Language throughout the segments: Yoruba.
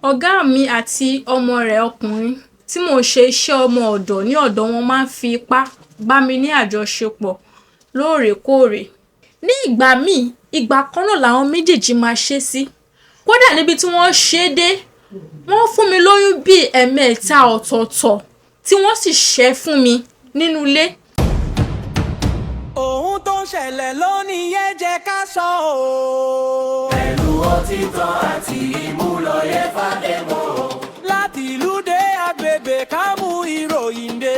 Ọ̀gá mi àti ọmọ rẹ̀ ọkùnrin tí mò ń ṣe iṣẹ́ ọmọ ọ̀dọ̀ ní ọ̀dọ̀ wọn máa ń fi ipá bá mi ní àjọṣepọ̀ lóòrèkóòrè. Ní ìgbà míì, ìgbà kan náà làwọn méjèèjì máa ṣe sí. Kódà níbi tí wọ́n ṣe dé, wọ́n fún mi lóyún bíi ẹ̀ẹ̀mẹ́ta ọ̀tọ̀ọ̀tọ̀ tí wọ́n sì ṣẹ́ fún mi nínú ilé. Ohun tó ń ṣẹlẹ̀ lónìí yẹn jẹ́ ká sọ ọ́. Pẹ̀lú òtítọ́ àti ìmúlòyè fàdémọ́. Láti ìlú dé agbègbè ká mú ìròyìn dé.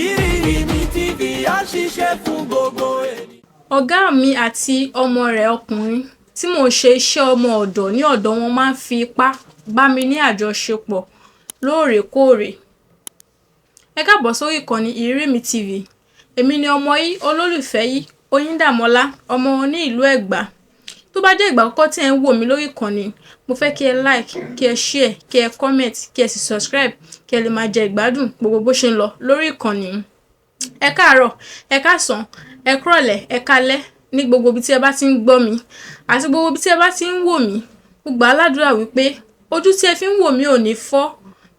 Ìrírí mi TV á ṣiṣẹ́ fún gbogbo ènìyàn. Ọ̀gá mi àti ọmọ rẹ̀ ọkùnrin tí mò ń ṣe iṣẹ́ ọmọ ọ̀dọ̀ ní ọ̀dọ̀ wọn máa ń fi ipá bá mi ní àjọṣepọ̀ lóòrèkóòrè. Ẹ káàbọ̀ sórí ìkànnì Ìrírí mi TV. Èmi ni ọmọ yìí, olólùfẹ́ yìí, Oyíndàmọ́lá, ọmọ wọn ní ìlú Ẹ̀gbá. Tó bá jẹ́ ìgbà àkọ́kọ́ tí ẹ ń wò mí lórí ìkànnì, mo fẹ́ kí ẹ like, kí ẹ share, kí ẹ comment, kí ẹ sì subscribe, kí ẹ lè máa jẹ ìgbádùn gbogbo bó ṣe ń lọ lórí ìkànnì. Ẹ káàárọ̀, ẹ káàsán, ẹ kúrọ̀lẹ́, ẹ kálẹ́ ní gbogbo ibi tí ẹ bá ti ń gbọ́ mi àti gbogbo ibi tí ẹ bá ti ń wò mí. Mo gbà á ládùúrà wípé ojú tí ẹ fi ń wò mí ò ní fọ́,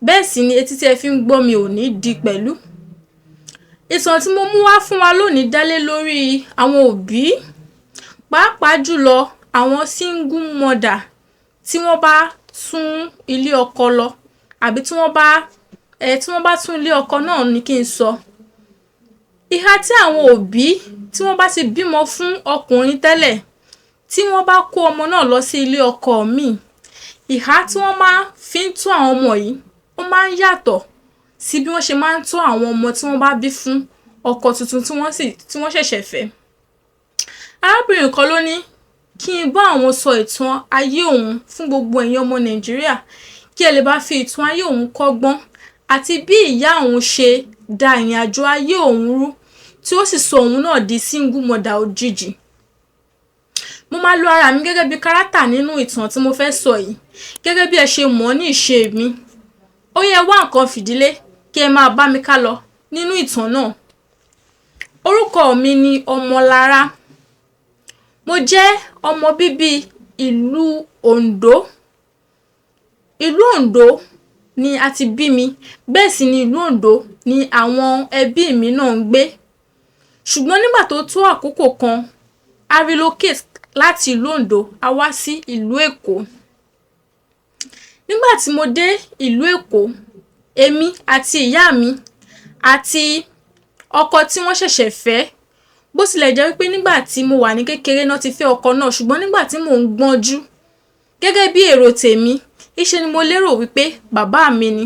bẹ́ẹ̀ sì ni etí tí ẹ fi ń gbọ́ mi ò ní di pẹ̀lú. Ìtàn tí mo mú wá fún wa lónìí dálé lórí àwọn òbí, pàápàá jùlọ àwọn single mother tí wọ́n bá tún ilé ọkọ lọ àbí tí wọ́n bá tún ilé ọkọ náà ní kí n sọ. Ìhà tí àwọn òbí tí wọ́n bá ti bímọ fún ọkùnrin tẹ́lẹ̀ tí wọ́n bá kó ọmọ náà lọ sí ilé ọkọ míì, ìhà tí wọ́n máa fi ń tọ́ àwọn ọmọ yìí ó máa ń yàtọ̀ sí bí wọ́n ṣe máa ń tọ́ àwọn ọmọ tí wọ́n bá bí fún ọkọ tuntun tí wọ́n ṣẹ̀ṣẹ̀ fẹ́. Arábìnrin kan ló ní kí n bá àwọn sọ ìtàn ayé òun fún gbogbo ẹ̀yin ọmọ Nàìjíríà kí ẹ lè bá fi ìtàn ayé òun kọ́gbọ́n àti bí ìyá òun ṣe da ìrìn àjò ayé òun rú tí ó sì sọ òun náà di single mother òjijì. Mo máa lo ara mi gẹ́gẹ́ bí kárátà nínú ìtàn tí mo fẹ́ sọ yìí gẹ́gẹ́ bí ẹ ṣe mọ̀ ní ìṣe mi. Ó yẹ wá nǹkan fìdílé kí ẹ máa bá mi ká lọ nínú ìtàn náà. Orúkọ mi ni Ọmọlára. Mo jẹ́ ọmọ bíbí ìlú Oǹdó. Ìlú Oǹdó ni a ti bí mi, bẹ́ẹ̀ sì ni ìlú Oǹdó ni àwọn ẹbí mi náà ń gbé. Ṣùgbọ́n nígbà tó tó àkókò kan, a relocate láti ìlú Oǹdó a wá sí ìlú Èkó. Nígbà tí mo dé ìlú Èkó, èmi àti ìyá mi àti ọkọ tí wọ́n ṣẹ̀ṣẹ̀ fẹ́, bó tilẹ̀ jẹ́ wípé nígbà tí mo wà ní kékeré náà ti fẹ́ ọkọ náà, ṣùgbọ́n nígbà tí mò ń gbọ́njú gẹ́gẹ́ bí èrò tèmi, ìṣe ni mo lérò wípé bàbá mi ni.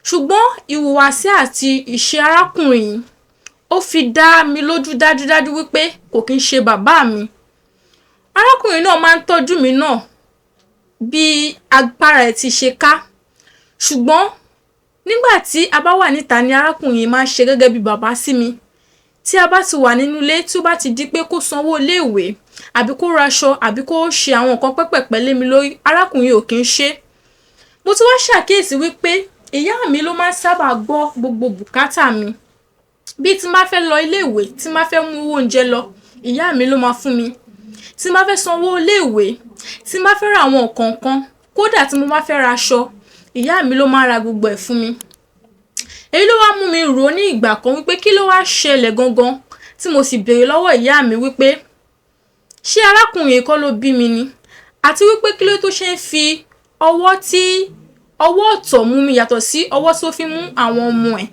Ṣùgbọ́n ìhùwàsí àti ìṣe arákùnrin yìí ó fi dá mi lójú dájúdájú wípé kò kí ń ṣe bàbá mi. Arákùnrin náà máa ń tọ́jú mi náà bí agbára ẹ̀ ti ṣe ká. Ṣùgbọ́n nígbà tí a bá wà níta ni arákùnrin yìí máa ń ṣe gẹ́gẹ́ bí bàbá sí mi. Tí a bá ti wà nínú ilé tí ó bá ti di pé kó sanwó iléèwé àbí kó raṣọ àbí kó ṣe àwọn nǹkan pẹ́pẹ̀pẹ́ lé mi lórí, arákùnrin ò kí ń ṣe. Mo ti wá ṣàkíyèsí wípé ìyá mi ló máa ń sábà gbọ́ gbogbo bùkátà mi. Bí tí máa fẹ́ lọ iléèwé, tí máa fẹ́ mú owó oúnjẹ lọ, ìyá mi ló máa fún mi. Tí máa fẹ́ sanwó iléèwé, tí máa fẹ́ ra àwọn nǹkan kan, kódà tí mo bá fẹ́ ra aṣọ, ìyá mi ló máa ra gbogbo ẹ̀ fún mi. Èyí ló wá mú mi rò ní ìgbà kan wípé kí ló wá ṣẹlẹ̀ gangan, tí mo sì béèrè lọ́wọ́ ìyá mi wípé ṣé arákùnrin kọ́ ló bí mi ni, àti wípé kí ló tó ṣe ń fi ọwọ́ ọ̀tọ̀ mú mi yàtọ̀ sí ọwọ́ tó fi mú àwọn ọmọ ẹ̀.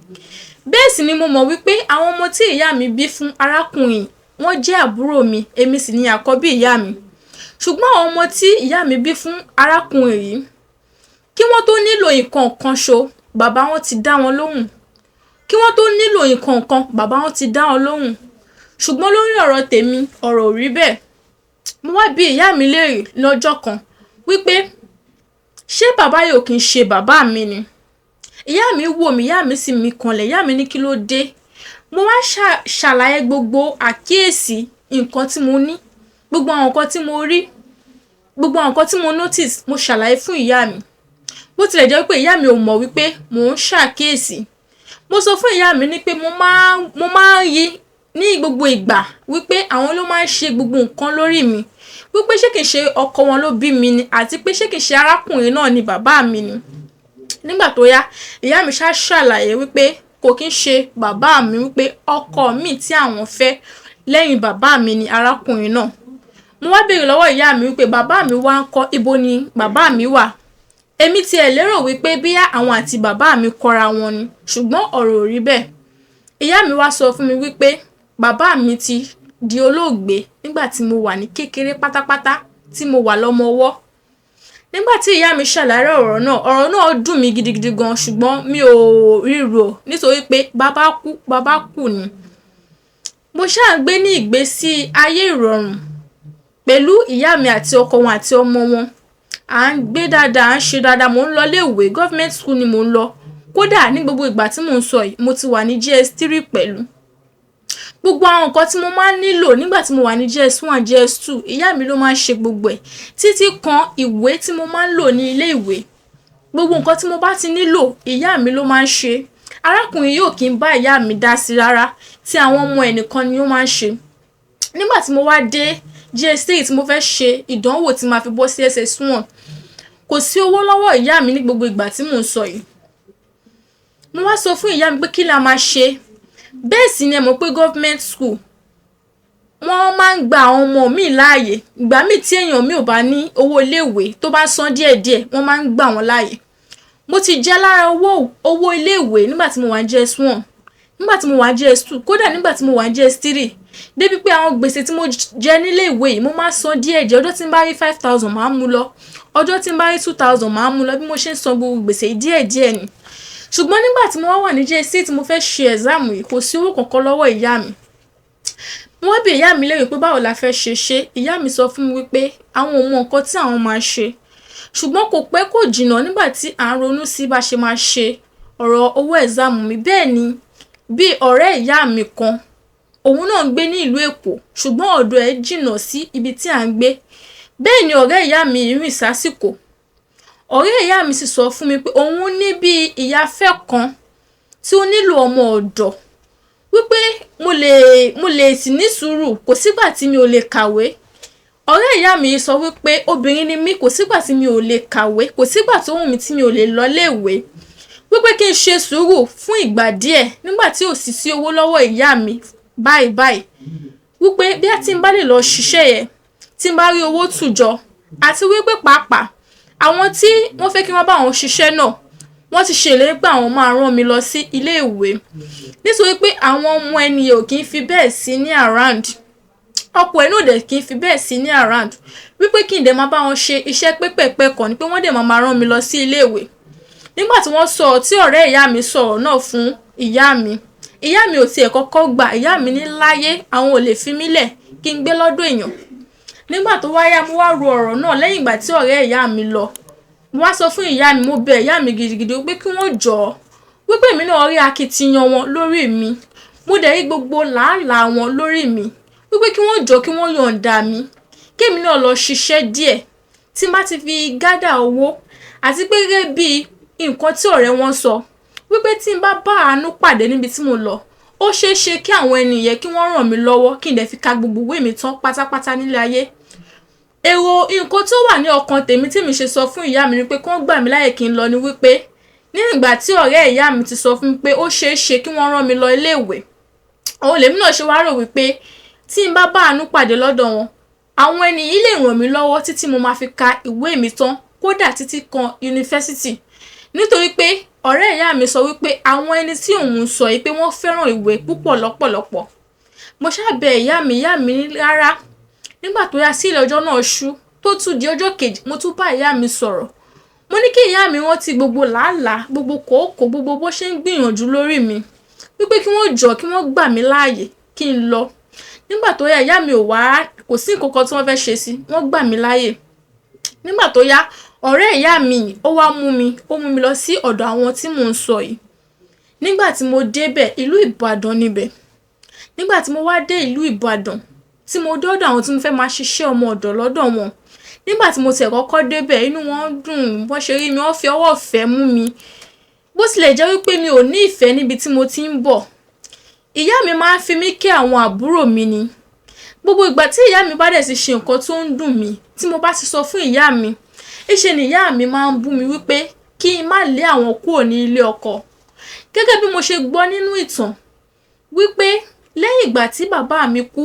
Bẹ́ẹ̀ sì ni mo mọ̀ wípé àwọn ọmọ tí ìyá mi bí fún arákùnrin wọ́n jẹ́ àbúrò mi, èmi sì ni àkọ́bí ìyá mi. Ṣùgbọ́n àwọn ọmọ tí ìyá mi bí fún arákùnrin yìí, kí wọ́n tó nílò nǹkan kan ṣo, bàbá wọn ti dá wọn lóhùn. Kí wọ́n tó nílò nǹkan kan, bàbá wọn ti dá wọn lóhùn. Ṣùgbọ́n lórí ọ̀rọ̀ tèmi, ọ̀rọ̀ ò rí bẹ́ẹ̀. Mo wá bi ìyá mi léèrè lọ́jọ́ kan wípé ṣé bàbá yìí ò kí ń ṣe bàbá mi ni? Ìyá mi wò mí, ìyá mi sì mí kanlẹ̀, ìyá mi ní kí ló dé? Mo wá ṣàlàyé gbogbo àkíyèsí nǹkan tí mo ní, gbogbo àwọn nǹkan tí mo rí, gbogbo àwọn nǹkan tí mo notice, mo ṣàlàyé fún ìyá mi. Bó tilẹ̀ jẹ́ wípé ìyá mi ò mọ̀ wípé mò ń ṣàkíyèsí. Mo sọ fún ìyá mi ní pé mo máa ń yí ní gbogbo ìgbà wípé àwọn ló máa ń ṣe gbogbo nǹkan lórí mi. wípé ṣé kìí ṣe ọkọ wọn ló bí mi ni àti pé ṣé kìí ṣe arákùnrin náà ni bàbá mi ni. Nígbà tó yá ìyá mi ṣàlàyé wípé kò kí ń ṣe bàbá mi, wípé ọkọ mi tí àwọn fẹ́ lẹ́yìn bàbá mi ni arákùnrin náà. Mo wá béèrè lọ́wọ́ ìyá mi wípé bàbá mi wá ń kọ́, ibo ni bàbá mi wà. Èmi ti ẹ̀ lérò wípé bíyá àwọn àti bàbá mi kọra wọn ni, ṣùgbọ́n ọ̀rọ̀ ò rí bẹ́ẹ̀. Ìyá mi wá sọ fún mi wípé bàbá mi ti di olóògbé nígbà tí mo wà ní kékeré pátápátá, tí mo wà lọ́mọ ọwọ́. Nígbà tí ìyá mi ṣàlàyé ọ̀rọ̀ náà dùn mí gidigidi gan, ṣùgbọ́n mi ò ríro nítorí pé bàbá kú ni. Mo ṣáà ń gbé ní ìgbésí ayé ìrọ̀rùn pẹ̀lú ìyá mi àti ọkọ wọn àti ọmọ wọn. À ń gbé dáadáa, à ń ṣe dáadáa, mò ń lọ léèwé, government school ni mò ń lọ. Kódà ní gbogbo ìgbà tí mò ń sọ yìí, mo ti wà ní JS3 pẹ̀lú. Gbogbo àwọn nǹkan tí mo máa ń nílò nígbà tí mo wà ní JS1, JS2, ìyá mi ló máa ń ṣe gbogbo ẹ̀. Títí kan ìwé tí mo máa ń lò ní ilé ìwé. Gbogbo nǹkan tí mo bá ti nílò, ìyá mi ló máa ń ṣe. Arákùnrin yóò kí ń bá ìyá mi dá sí rárá, tí àwọn ọmọ ẹnìkan ni ó máa ń ṣe. Nígbà tí mo wá dé JS3 tí mo fẹ́ ṣe ìdánwò tí màá fi bọ́ sí SS1, kò sí owó lọ́wọ́ ìyá mi ní gbogbo ìgbà tí mò ń sọ yìí. Mo wá sọ fún ìyá mi pé kí la máa ṣe. Bẹ́ẹ̀ sì ni ẹ mọ̀ pé government school wọ́n máa ń gba àwọn ọmọ mi láàyè. Ìgbà míì tí èèyàn mi ò bá ní owó iléèwé tó bá san díẹ̀díẹ̀, wọ́n máa ń gbà wọ́n láàyè. Mo ti jẹ lára owó iléèwé nígbà tí mo wà ní JS1, nígbà tí mo wà ní JS2, kódà nígbà tí mo wà ní JS3. Débi pé àwọn gbèsè tí mo jẹ nílé ìwé yìí mo máa san díẹ̀díẹ̀. Ọjọ́ tí n bá rí 5,000 máa mú lọ, ọjọ́ tí n bá rí 2,000 máa mú lọ, bí mo ṣe ń san gbogbo gbèsè díẹ̀díẹ̀ ni. Ṣùgbọ́n nígbà tí mo wá wà ní JS3 tí mo fẹ́ ṣe exam yìí, kò sí owó kankan lọ́wọ́ ìyá mi. Mo wá bi ìyá mi léèrè pé báwo la fẹ́ ṣe. Ìyá mi sọ fún mi wípé àwọn ò mọ nǹkan tí àwọn máa ṣe. Ṣùgbọ́n kò pẹ́ kò jìnnà nígbà tí à ń ronú sí bá ṣe máa ṣe ọ̀rọ̀ owó exam mi. Bẹ́ẹ̀ ni bí ọ̀rẹ́ ìyá mi kan, òun náà ń gbé ní ìlú Èkó, ṣùgbọ́n ọ̀dọ̀ ẹ̀ jìnnà sí ibi tí à ń gbé. Bẹ́ẹ̀ ni ọ̀rẹ́ ìyá mi rìn sásìkò. Ọ̀rẹ́ ìyá mi sì sọ fún mi pé òun ní bí ìyáfẹ́ kan tí ó nílò ọmọ ọ̀dọ̀, wípé mo lè sì ní sùúrù, kò sígbà tí mi ò lè kàwé. Ọ̀rẹ́ ìyá mi sọ wípé obìnrin ni mí, kò sígbà tí mi ò lè kàwé, kò sígbà tó wù mí tí mi ò lè lọ léèwé. Wípé kí n ṣe sùúrù fún ìgbà díẹ̀ nígbà tí ò sí owó lọ́wọ́ ìyá mi báyìí. Wípé bí a ti ń bá lè lọ ṣiṣẹ́ yẹn, tí n bá rí owó tùjọ, àti wípé pàápàá àwọn tí wọ́n fẹ́ kí wọ́n bá wọn ṣiṣẹ́ náà, wọ́n ti ṣèlérí pé àwọn máa rán mi lọ sí ilé ìwé. Nítorí pé àwọn ọmọ ènìyàn ò kí ń fi bẹ́ẹ̀ sí ní around. Ọ̀pọ̀ ẹ̀ náà dẹ̀ kí ń fi bẹ́ẹ̀ sí ní around. Wípé kí n dẹ̀ máa bá wọn ṣe iṣẹ́ pẹ́pẹ̀pẹ́ kan ni pé wọ́n dẹ̀ máa rán mi lọ sí ilé ìwé. Nígbà tí wọ́n sọ tí ọ̀rẹ́ ìyá mi sọ̀rọ̀ náà fún ìyá mi ò tiẹ̀ kọ́kọ́ gbà. Ìyá mi ní láyé àwọn ò lè fi mí lẹ̀ kí n gbé lọ́dọ̀ èèyàn. Nígbà tó wáyá mo wá ro ọ̀rọ̀ náà lẹ́yìn ìgbà tí ọ̀rẹ́ ìyá mi lọ. Mo wá sọ fún ìyá mi, mo bẹ̀ ìyá mi gidigidi pé kí wọ́n jọ̀ọ́, wípé èmi náà rí akitiyan wọn lórí mi. Mo dẹ̀ rí gbogbo làálàá wọn lórí mi. Wípé kí wọ́n jọ̀ọ́, kí wọ́n yọ̀ǹda mi, kí èmi náà lọ ṣiṣẹ́ díẹ̀ tí n bá ti fi gádà owó. Àti pé gẹ́gẹ́ bí nǹkan tí ọ̀rẹ́ wọn sọ, wípé tí n bá bá àánú pàdé níbi tí mo lọ, ó ṣeé ṣe kí àwọn ènìyàn kí wọ́n ràn mí lọ́wọ́ kí n dẹ̀ fi ka gbogbo ìwé mi tán pátápátá nílé ayé. Èrò nǹkan tó wà ní ọkàn tèmi tí mi ṣe sọ fún ìyá mi ni pé kí wọ́n gbà mí láyè kí n lọ, ni wípé nígbà tí ọ̀rẹ́ ìyá mi ti sọ fún mi pé ó ṣeé ṣe kí wọ́n rán mi lọ ilé ìwé, òun lèmi náà ṣe wá rò wípé tí n bá àánú pàdé lọ́dọ̀ wọn, àwọn ènìyàn lè ràn mí lọ́wọ́ títí mo máa fi ka ìwé mi tán, kódà títí kan yunifásítì. Nítorí pé ọ̀rẹ́ ìyá mi sọ wípé àwọn ẹni tí òun sọ yìí pé wọ́n fẹ́ràn ìwé púpọ̀ lọ́pọ̀lọpọ̀. Mo ṣàbẹ̀ ìyá mi ní rárá. Nígbà tó yá sí ilẹ̀ ọjọ́ náà ṣú, tó tún di ọjọ́ kejì, mo tún bá ìyá mi sọ̀rọ̀. Mo ní kí ìyá mi rántí gbogbo làálàá, gbogbo kòókòó, gbogbo bó ṣe ń gbìyànjú lórí mi. Wípé kí wọ́n jọ̀ọ́, kí wọ́n gbà mí láàyè kí n lọ. Nígbà tó yá ìyá mi ò wá, kò sí nǹkan kan tí wọ́n fẹ́ ṣe sí, wọ́n gbà mí láàyè. Nígbà tó yá ọ̀rẹ́ ìyá mi ó wá mú mi lọ sí ọ̀dọ̀ àwọn tí mò ń sọ yìí. Nígbà tí mo débẹ̀, ìlú Ìbàdàn níbẹ̀. Nígbà tí mo wá dé ìlú Ìbàdàn, tí mo dọ́dọ̀ àwọn tí mo fẹ́ máa ṣiṣẹ́ ọmọ ọ̀dọ̀ lọ́dọ̀ wọn. Nígbà tí mo tẹ̀ kọ́kọ́ débẹ̀, inú wọn dùn, wọ́n ṣe rí mi, wọ́n fi ọwọ́ ìfẹ́ mú mi. Bó tilẹ̀ jẹ́ wípé mi ò ní ìfẹ́ níbi tí mo ti ń bọ̀. Ìyá mi máa ń fi mí kẹ́ àwọn àbúrò mi ni. Gbogbo ìgbà tí ìyá mi bá dẹ̀ ti ṣe nǹkan tó ń dùn mí tí mo bá ti sọ fún ìyá mi, ìṣe ni ìyá mi máa ń bú mi wípé kí n má lé àwọn kúrò ní ilé ọkọ. Gẹ́gẹ́ bí mo ṣe gbọ́ nínú ìtàn wípé lẹ́yìn ìgbà tí bàbá mi kú,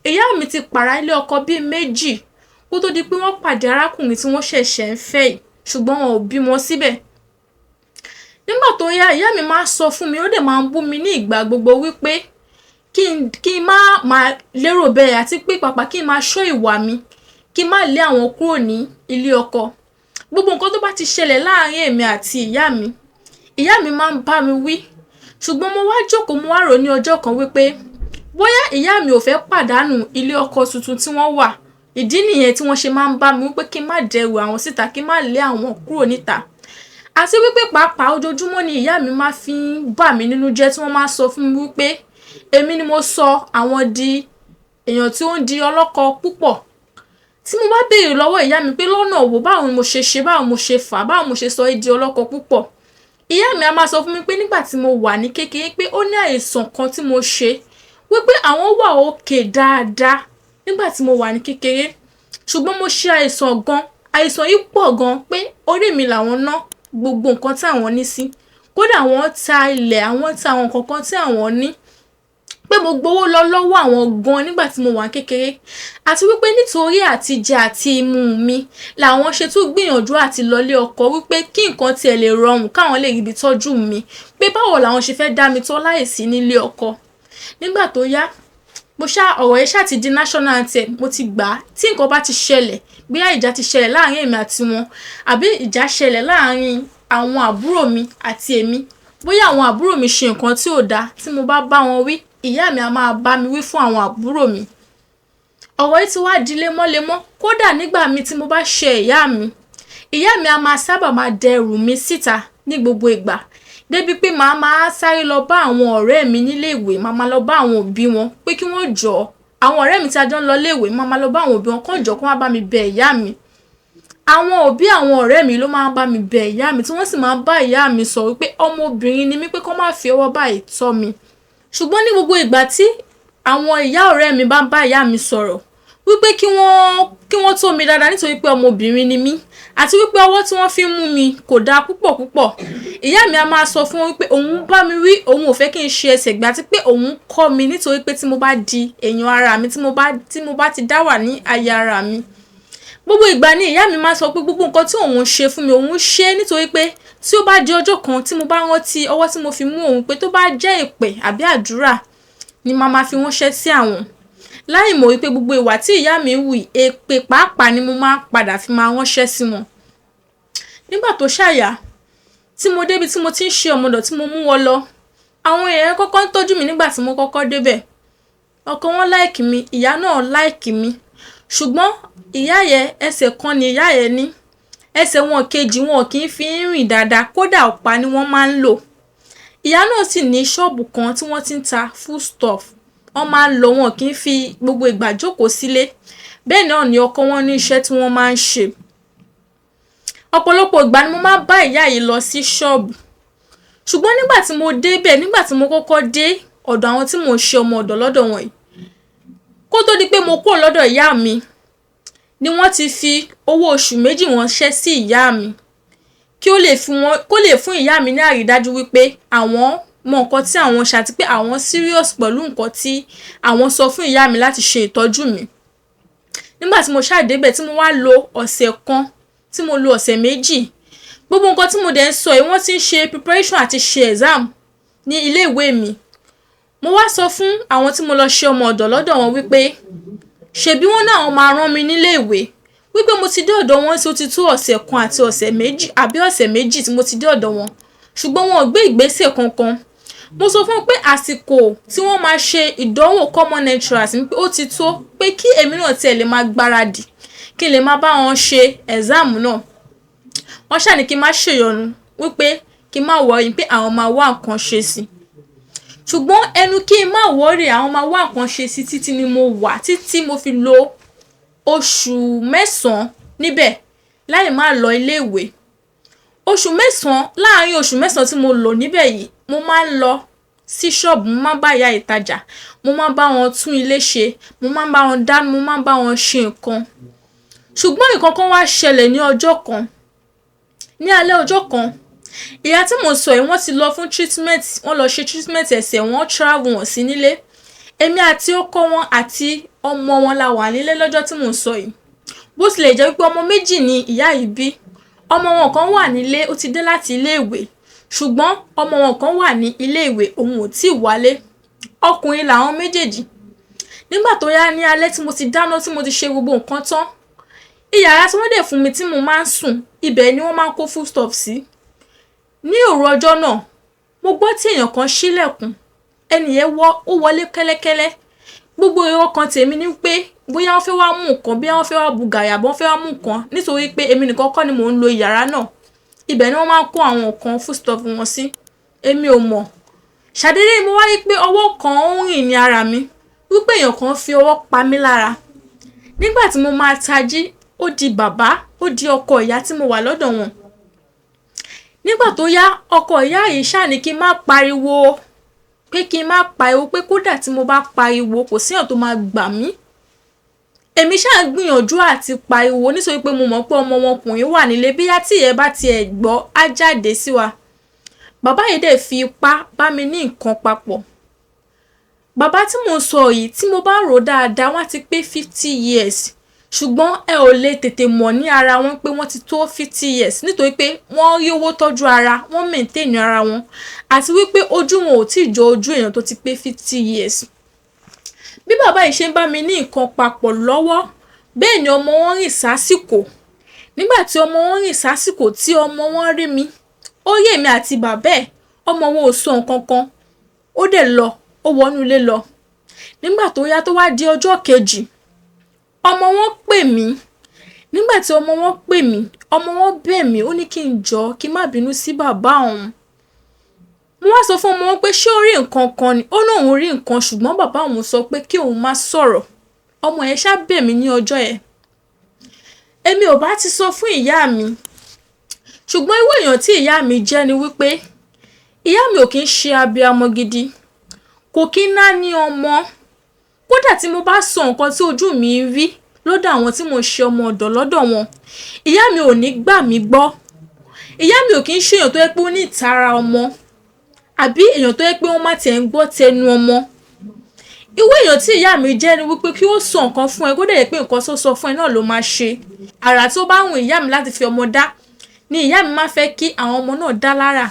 ìyá mi ti pààrà ilé ọkọ bíi 2 kó tó di pé wọ́n pàdé arákùnrin tí wọ́n ṣẹ̀ṣẹ̀ ń fẹ́ yìí, ṣùgbọ́n wọn ò bímọ síbẹ̀. Nígbà tó yá, ìyá mi máa ń sọ fún mi, ó dẹ̀ máa ń bú mi ní ìgbà gbogbo wípé kí n má máa lérò bẹ́ẹ̀ àti pé pàápàá kí n máa ṣọ́ ìwà mi, kí n má lé àwọn kúrò ní ilé ọkọ. Gbogbo nǹkan tó bá ti ṣẹlẹ̀ láàárín èmi àti ìyá mi máa ń bá mi wí. Ṣùgbọ́n mo wá jókòó, mo wá rò ní ọjọ́ kan wípé bóyá ìyá mi ò fẹ́ pàdánù ilé ọkọ tuntun tí wọ́n wà. Ìdí nìyẹn tí wọ́n ṣe máa ń bá mi wípé kí n má dẹrù àwọn síta, kí n má lé àwọn kúrò níta. Àti wípé pàápàá ojoojúmọ́ ni ìyá mi máa fi ń bà mí nínú jẹ́ tí wọ́n máa ń sọ fún mi wípé èmi ni mo sọ àwọn di èèyàn tí ó ń di ọlọ́kọ púpọ̀. Tí mo bá béèrè lọ́wọ́ ìyá mi pé lọ́nà wo, báwo mo ṣe ṣe, báwo mo ṣe fà, báwo mo ṣe sọ di ọlọ́kọ púpọ̀. Ìyá mi a máa sọ fún mi pé nígbà tí mo wà ní kékeré pé ó ní àìsàn kan tí mo ṣe wípé àwọn wà òkè dáadáa nígbà tí mo wà ní kékeré. Ṣùgbọ́n mo ṣe àìsàn gan, àìsàn yìí pọ̀ gan pé orí mi làwọn ná gbogbo nǹkan tí àwọn ní sí. Kódà wọ́n ta ilẹ̀, àwọn ta àwọn kankan tí àwọn ní, pé mo gbowó lọ lọ́wọ́ àwọn gan nígbà tí mo wà kékeré. Àti wípé nítorí àtijẹ àti imú mi làwọn ṣe tún gbìyànjú àti lọlé ọkọ wípé kí nǹkan tiẹ̀ lè rọrùn káwọn lè ríbi tọ́jú mi, pé báwo làwọn ṣe fẹ́ dá mi tọ́ láìsí nílé ọkọ. Nígbà tó yá, ọ̀rọ̀ yẹn ṣáà ti di national anthem, mo ti gbà á. Tí nǹkan bá ti ṣẹlẹ̀, bóyá ìjà ti ṣẹlẹ̀ láàárín èmi àti wọn, àbí ìjà ṣẹlẹ̀ láàárín àwọn àbúrò mi àti èmi, bóyá àwọn àbúrò mi ṣe nǹkan tí ò dáa, tí mo bá bá wọn wí, ìyá mi a máa bá mi wí fún àwọn àbúrò mi. Ọ̀rọ̀ yìí ti wá di lemọ́lemọ́. Kódà nígbà mi tí mo bá ṣe ìyá mi a máa sábà máa dẹrù mi síta ní gbogbo ìgbà. Débi pé màá máa sáré lọ bá àwọn ọ̀rẹ́ mi nílé ìwé, màá máa lọ bá àwọn òbí wọn pé kí wọ́n jọ̀ọ́. Àwọn ọ̀rẹ́ mi tí a jọ ń lọ ilé ìwé, màá máa lọ bá àwọn òbí wọn kán jọ̀ọ́ kán wá bá mi bẹ ìyá mi. Àwọn òbí àwọn ọ̀rẹ́ mi ló máa ń bá mi bẹ ìyá mi, tí wọ́n sì máa ń bá ìyá mi sọ wípé ọmọbìnrin ni mí, pé kán má fi ọwọ́ báyìí tọ́ mi. Ṣùgbọ́n ní gbogbo ìgbà tí àwọn ìyá ọ̀rẹ́ mi bá ń bá ìyá mi sọ̀rọ̀ wípé kí wọ́n tó mi dáadáa nítorí pé ọmọbìnrin ni mí, àti wípé ọwọ́ tí wọ́n fi ń mú mi kò dáa púpọ̀ púpọ̀, ìyá mi a máa sọ fún wọn wípé òun bá mi wí, òun ò fẹ́ kí n ṣe ẹsẹ̀ gbé, àti pé òun kọ́ mi nítorí pé tí mo bá di èèyàn ara mi, tí mo bá ti dá wà ní ayé ara mi. Gbogbo ìgbà ni ìyá mi máa sọ pé gbogbo nǹkan tí òun ṣe fún mi, òun ṣe nítorí pé tí ó bá di ọjọ́ kan tí mo bá rántí ọwọ́ tí mo fi mú òun, pé tó bá jẹ́ èpè àbí àdúrà ni màá máa fi ránṣẹ́ sí àwọn. Láì mọ̀ wípé gbogbo ìwà tí ìyá mi ń wù, èpè pàápàá ni mo máa padà fi máa ránṣẹ́ sí wọn. Nígbà tó ṣàyà, tí mo débi tí mo ti ń ṣe ọmọdọ̀ tí mo mú wọn lọ, àwọn èèyàn kọ́kọ́ ń tọ́jú mi nígbà tí mo kọ́kọ́ débẹ̀. Ọkọ wọn láìkì mi, ìyá náà láìkì mi. Ṣùgbọ́n ìyá yẹn, ẹsẹ̀ kan ni ìyá yẹn ní. Ẹsẹ̀ wọn kejì wọn kì í fi ń rìn dáadáa, kódà ọ̀pá ni wọ́n máa ń lò. Ìyá náà sì ní ṣọ́ọ̀bù kan tí wọ́n ti ń ta foodstuff. Wọ́n máa ń lọ, wọn kì í fi gbogbo ìgbà jókòó sílé. Bẹ́ẹ̀ náà ni ọkọ wọn ní iṣẹ́ tí wọ́n máa ń ṣe. Ọ̀pọ̀lọpọ̀ ìgbà ni mo máa ń bá ìyá yìí lọ sí ṣọ́ọ̀bù. Ṣùgbọ́n nígbà tí mo débẹ̀, nígbà tí mo kọ́kọ́ dé ọ̀dọ̀ àwọn tí mò ń ṣe ọmọ ọ̀dọ̀ lọ́dọ̀ wọn yìí, kó tó di pé mo kúrò lọ́dọ̀ ìyá mi ni wọ́n ti fi owó oṣù 2 ránṣẹ́ sí ìyá mi kí ó lè fún ìyá mi ní àrídájú wípé àwọn mọ nǹkan tí àwọn ṣe àti pé àwọn serious pẹ̀lú nǹkan tí àwọn sọ fún ìyá mi láti ṣe ìtọ́jú mi. Nígbà tí mo ṣáà débẹ̀, tí mo wá lo ọ̀sẹ̀ kan, tí mo lo ọ̀sẹ̀ 2, gbogbo nǹkan tí mo dẹ̀ ń sọ yìí, wọ́n ti ń ṣe preparation àti ṣe exam ní ilé ìwé mi. Mo wá sọ fún àwọn tí mo lọ ṣe ọmọ ọ̀dọ̀ lọ́dọ̀ wọn wípé ṣebí wọ́n náà máa rán mi nílé ìwé, wípé mo ti dé ọ̀dọ̀ wọn tí ó ti tó ọ̀sẹ̀ kan àti ọ̀sẹ̀ 2 àbí ọ̀sẹ̀ 2 tí mo ti dé ọ̀dọ̀ wọn, ṣùgbọ́n wọn ò gbé ìgbésẹ̀ kankan. Mo sọ fún wọn pé àsìkò tí wọ́n máa ṣe ìdánwò common entrance mi pé ó ti tó, pé kí èmi náà tiẹ̀ lè máa gbáradì, kí n lè máa bá wọn ṣe exam náà. Wọ́n ṣáà ní kí n má ṣèyọnu, wípé kí n má worry, pé àwọn máa wá nǹkan ṣe sí. Ṣùgbọ́n ẹnu kí n má worry, àwọn máa wá nǹkan ṣe sí títí ni mo wà, títí mo fi lo oṣù 9 níbẹ̀ láì má lọ ilé ìwé. Oṣù 9, láàárín oṣù 9 tí mo lò níbẹ̀ yìí, mo máa ń lọ sí ṣọ́ọ̀bù, mo máa ń bá ìyá ìtajà, mo máa ń bá wọn tún ilé ṣe, mo máa ń bá wọn dáná, mo máa ń bá wọn ṣe nǹkan. Ṣùgbọ́n nǹkan kan wá ṣẹlẹ̀ ní ọjọ́ kan. Ní alẹ́ ọjọ́ kan, ìyá tí mo sọ yìí wọ́n ti lọ fún treatment, wọ́n lọ ṣe treatment ẹsẹ̀, wọ́n travel wọn sí nílé. Èmi àti ọkọ wọn àti ọmọ wọn la wà nílé lọ́jọ́ tí mo sọ yìí. Bó tilẹ̀ jẹ́ wípé ọmọ méjì ni ìyá yìí bí. Ọmọ wọn kan wà nílé, ó ti dé láti ilé ìwé. Ṣùgbọ́n ọmọ wọn kan wà ní ilé ìwé, òun ò tíì wálé. Ọkùnrin làwọn méjèèjì. Nígbà tó yá ní alẹ́ tí mo ti dáná, tí mo ti ṣe gbogbo nǹkan tán, ìyàrá tí wọ́n dẹ̀ fún mi tí mo máa ń sùn, ibẹ̀ ni wọ́n máa ń kó foodstuff sí. Ní òru ọjọ́ náà, mo gbọ́ tí èèyàn kan ṣílẹ̀kùn. Ẹni yẹn ó wọlé kẹ́lẹ́kẹ́lẹ́. Gbogbo èrò kan tèmi ni pé bóyá wọ́n fẹ́ wá mú nǹkan, bóyá wọ́n fẹ́ wá bu gàyà, bóyá wọ́n fẹ́ wá mú nǹkan, nítorí pé èmi nìkan kọ́ ni mò ń lo ìyàrá náà. Ibẹ̀ ni wọ́n máa ń kó àwọn nǹkan foodstuff wọn sí. Èmi ò mọ̀. Ṣàdédé ni mo wá rí pé ọwọ́ kan ń rìn ní ara mi, wípé èèyàn kan fi ọwọ́ pa mí lára. Nígbà tí mo máa tají, ó di bàbá, ó di ọkọ ìyá tí mo wà lọ́dọ̀ wọn. Nígbà tó yá, ọkọ ìyá yìí ṣáà ní kí n má pariwo, pé kí n má pariwo, pé kódà tí mo bá pariwo kò sí èèyàn tó máa gbà mí. Èmi ṣáà gbìyànjú àti pariwo nítorí pé mo mọ̀ pé ọmọ wọn ọkùnrin wà nílé, bí yá tí ìyẹn bá tiẹ̀ gbọ́ á jáde sí wa. Bàbá yìí dẹ̀ fi ipá bá mi ní nǹkan papọ̀. Bàbá tí mo sọ yìí, tí mo bá rò dáadáa, wọ́n ti pé 50 years. Ṣùgbọ́n ẹ ò lè tètè mọ̀ ní ara wọn pé wọ́n ti tó 50 years nítorí pé wọ́n rí owó tọ́jú ara, wọ́n maintain ara wọn, àti wípé ojú wọn ò tí ì jọ ojú èèyàn tó ti pé 50 years. Bí bàbá yìí ṣe ń bá mi ní nǹkan papọ̀ lọ́wọ́, bẹ́ẹ̀ ni ọmọ wọn rìn sásìkò. Nígbà tí ọmọ wọn rìn sásìkò, tí ọmọ wọn rí mi, ó rí èmi àti bàbá ẹ̀, ọmọ wọn ò sọ nǹkan kan, ó dẹ̀ lọ, ó wọnú ilé lọ. Nígbà tó yá tó wá di ọjọ́ kejì, ọmọ wọn pè mí. Nígbà tí ọmọ wọn pè mí, ọmọ wọn bẹ̀ mí, ó ní kí n jọ̀ọ́ kí n má bínú sí bàbá òun. Mo wá sọ fún ọmọ wọn pé ṣé ó rí nǹkan kan ni? Ó náà òun rí nǹkan, ṣùgbọ́n bàbá òun sọ pé kí òun má sọ̀rọ̀. Ọmọ yẹn ṣá bẹ̀ mí ní ọjọ́ yẹn. Èmi ò bá ti sọ fún ìyá mi. Ṣùgbọ́n irú èèyàn tí ìyá mi jẹ́ ni wípé ìyá mi ò kí ń ṣe abiyamọ gidi. Kò kí ń náání ọmọ. Kódà tí mo bá sọ nǹkan tí ojú mi rí lọ́dọ̀ àwọn tí mo ṣe ọmọ ọ̀dọ̀ lọ́dọ̀ wọn, ìyá mi ò ní gbà mí gbọ́. Ìyá mi ò kí ń ṣe èèyàn tó yẹ pé ó ní ìtara ọmọ, àbí èèyàn tó yẹ pé wọ́n má tiẹ̀ ń gbọ́ tẹnu ọmọ. Irú èèyàn tí ìyá mi jẹ́ ni wípé kí ó sọ nǹkan fún ẹ, kó dẹ̀ yẹ pé nǹkan tó sọ fún ẹ náà ló máa ṣe. Àrà tó bá wùn ìyá mi láti fi ọmọ dá ni ìyá mi máa fẹ́ kí àwọn ọmọ náà dá lára.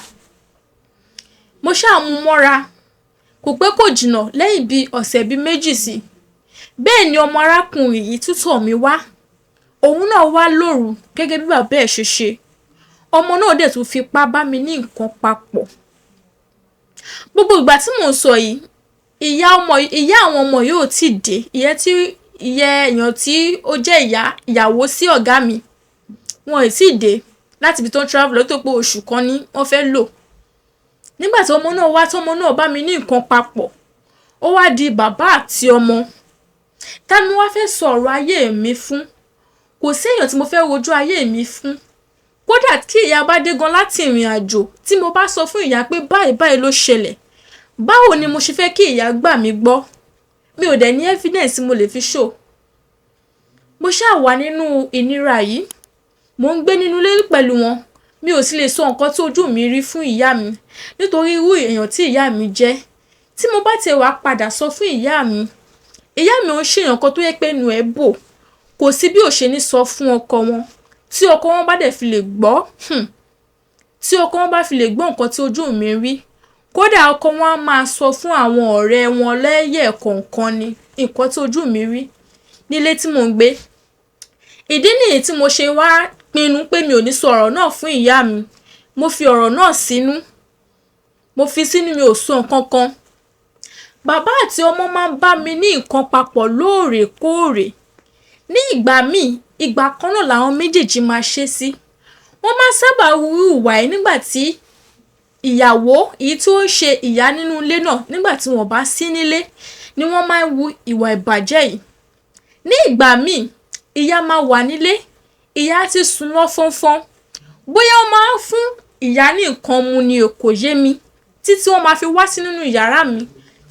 Mo ṣáà mú mọ́ra. Kò pẹ́ kò jìnnà, lẹ́yìn bí ọ̀sẹ̀ bí méjì sí, bẹ́ẹ̀ ni ọmọ arákùnrin yìí tún tọ̀ mí wá. Òun náà wá lóru gẹ́gẹ́ bí bàbá ẹ̀ ṣe ṣe. Ọmọ náà dẹ̀ tún fipá bá mi ní nǹkan papọ̀. Gbogbo ìgbà tí mò ń sọ yìí, ìyá àwọn ọmọ yìí ò tí dé. Ìyẹn èèyàn tí ó jẹ́ ìyàwó sí ọ̀gá mi, wọn ò tí dé láti ibi tó ń travel lọ́tọ̀ pé oṣù kan ni wọ́n fẹ́ lò. Nígbà tí ọmọ náà wá, tí ọmọ náà bá mi ní nǹkan papọ̀, ó wá di bàbá àti ọmọ. Ta ni mo wá fẹ́ sọ ọ̀rọ̀ ayé mi fún? Kò sí èèyàn tí mo fẹ́ rojú ayé mi fún. Kódà kí ìyá bá dé gan láti ìrìn àjò, tí mo bá sọ fún ìyá pé báyìí báyìí ló ṣẹlẹ̀, báwo ni mo ṣe fẹ́ kí ìyá gbà mí gbọ́? Mi ò dẹ̀ ní evidence mo lè fi show. Mo ṣáà wà nínú ìnira yìí. Mo ń gbé nínú ilé pẹ̀lú wọn. Mi ò sì lè sọ nǹkan tí ojú mi rí fún ìyá mi nítorí irú èèyàn tí ìyá mi jẹ́. Tí mo bá ti wá padà sọ fún ìyá mi ò ń ṣe èèyàn kan tó yẹ pé inú ẹ̀ bò. Kò sí bí ò ṣe ní sọ fún ọkọ wọn. Tí ọkọ wọn bá dẹ̀ fi lè gbọ́, tí ọkọ wọn bá fi lè gbọ́ nǹkan tí ojú mi rí, kódà ọkọ wọn á máa sọ fún àwọn ọ̀rẹ́ wọn lẹ́yẹ̀kọ̀ọ̀kan ni nǹkan tí ojú mi rí nílé tí mò ń gbé. Ìdí nìyí tí mo ṣe wá pinnu pé mi ò ní sọ ọ̀rọ̀ náà fún ìyá mi. Mo fi ọ̀rọ̀ náà sínú. Mo fi sínú, mi ò sọ nǹkan kan. Bàbá àti ọmọ máa ń bá mi ní nǹkan papọ̀ lóòrèkóòrè. Ní ìgbà míì, ìgbà kan náà làwọn méjèèjì máa ṣe sí. Wọ́n máa sábà hu ìwà yìí nígbà tí ìyàwó, èyí tí ó ń ṣe ìyá nínú ilé náà, nígbà tí wọ́n bá sí nílé ni wọ́n máa ń hu ìwà ìbàjẹ́ yìí. Ní ìgbà míì, ìyá máa wà nílé, ìyá ti sùn lọ fọ́nfọ́n. Bóyá ó máa ń fún ìyá ní nǹkan mu ni kò yé mi. títí wọ́n máa fi wá sí nínú yàrá mi,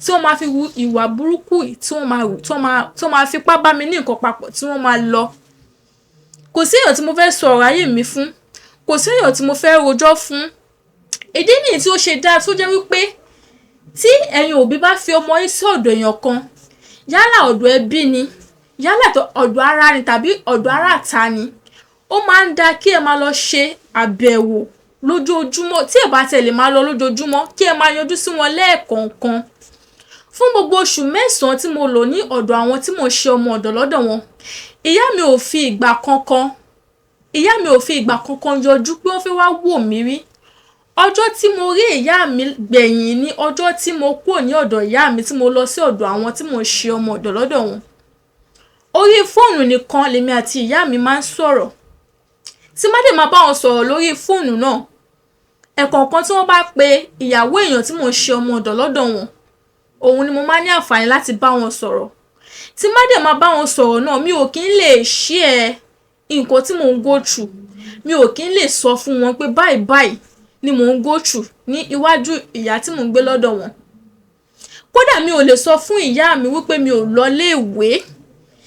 tí wọ́n máa fi wu ìwà burúkú yìí, tí wọ́n máa fipá bá mi ní nǹkan papọ̀, tí wọ́n máa lọ. Kò sí èèyàn tí mo fẹ́ sọ ọ̀rọ̀ ayé mi fún, kò sí èèyàn tí mo fẹ́ rojọ́ fún. Ìdí nìyí tí ó ṣe dáa tó jẹ́ wípé tí ẹ̀yin òbí bá fi ọmọ yín sí ọ̀dọ̀ èèyàn kan, yálà ọ̀dọ̀ ẹbí ni, yálà ọ̀dọ̀ ara ni tàbí ọ̀dọ̀ ara àta ni, ó máa ń da kí ẹ máa lọ ṣe àbẹ̀wò lójoojúmọ́. Tí ẹ bá tẹ̀lé máa lọ lójoojúmọ́, kí ẹ máa yọjú sí wọn lẹ́ẹ̀kọ̀ọ̀kan. Fún gbogbo oṣù 9 tí mo lò ní ọ̀dọ̀ àwọn tí mo ṣe ọmọ ọ̀dọ̀ lọ́dọ̀ wọn, ìyá mi ò fi ìgbà kankan yọjú pé wọ́n fẹ́ wá wò mí rí. Ọjọ́ tí mo rí ìyá mi gbẹ̀yìn ni ọjọ́ tí mo kúrò ní ọ̀dọ̀ ìyá mi tí mo lọ sí ọ̀dọ̀ àwọn tí mo ṣe ọmọ ọ̀dọ̀ lọ́dọ̀ wọn. Orí fóònù nìkan lèmi àti ìyá mi máa ń sọ̀rọ̀. Tí má dé máa bá wọn sọ̀rọ̀ lórí fóònù náà, ẹ̀kọ̀ọ̀kan tí wọ́n bá pe ìyàwó èèyàn tí mo ṣe ọmọ ọ̀dọ̀ lọ́dọ̀ wọn, òun ni mo máa ní àǹfààní láti bá wọn sọ̀rọ̀. Tí má dé máa bá wọn sọ̀rọ̀ náà, mi ò kí ń lè share nǹkan tí mò ń go through. Mi ò kí ń lè sọ fún wọn pé báyìí ni mò ń go through ní iwájú ìyá tí mò ń gbé lọ́dọ̀ wọn. Kódà mi ò lè sọ fún ìyá mi wípé mi ò lọ léèwé,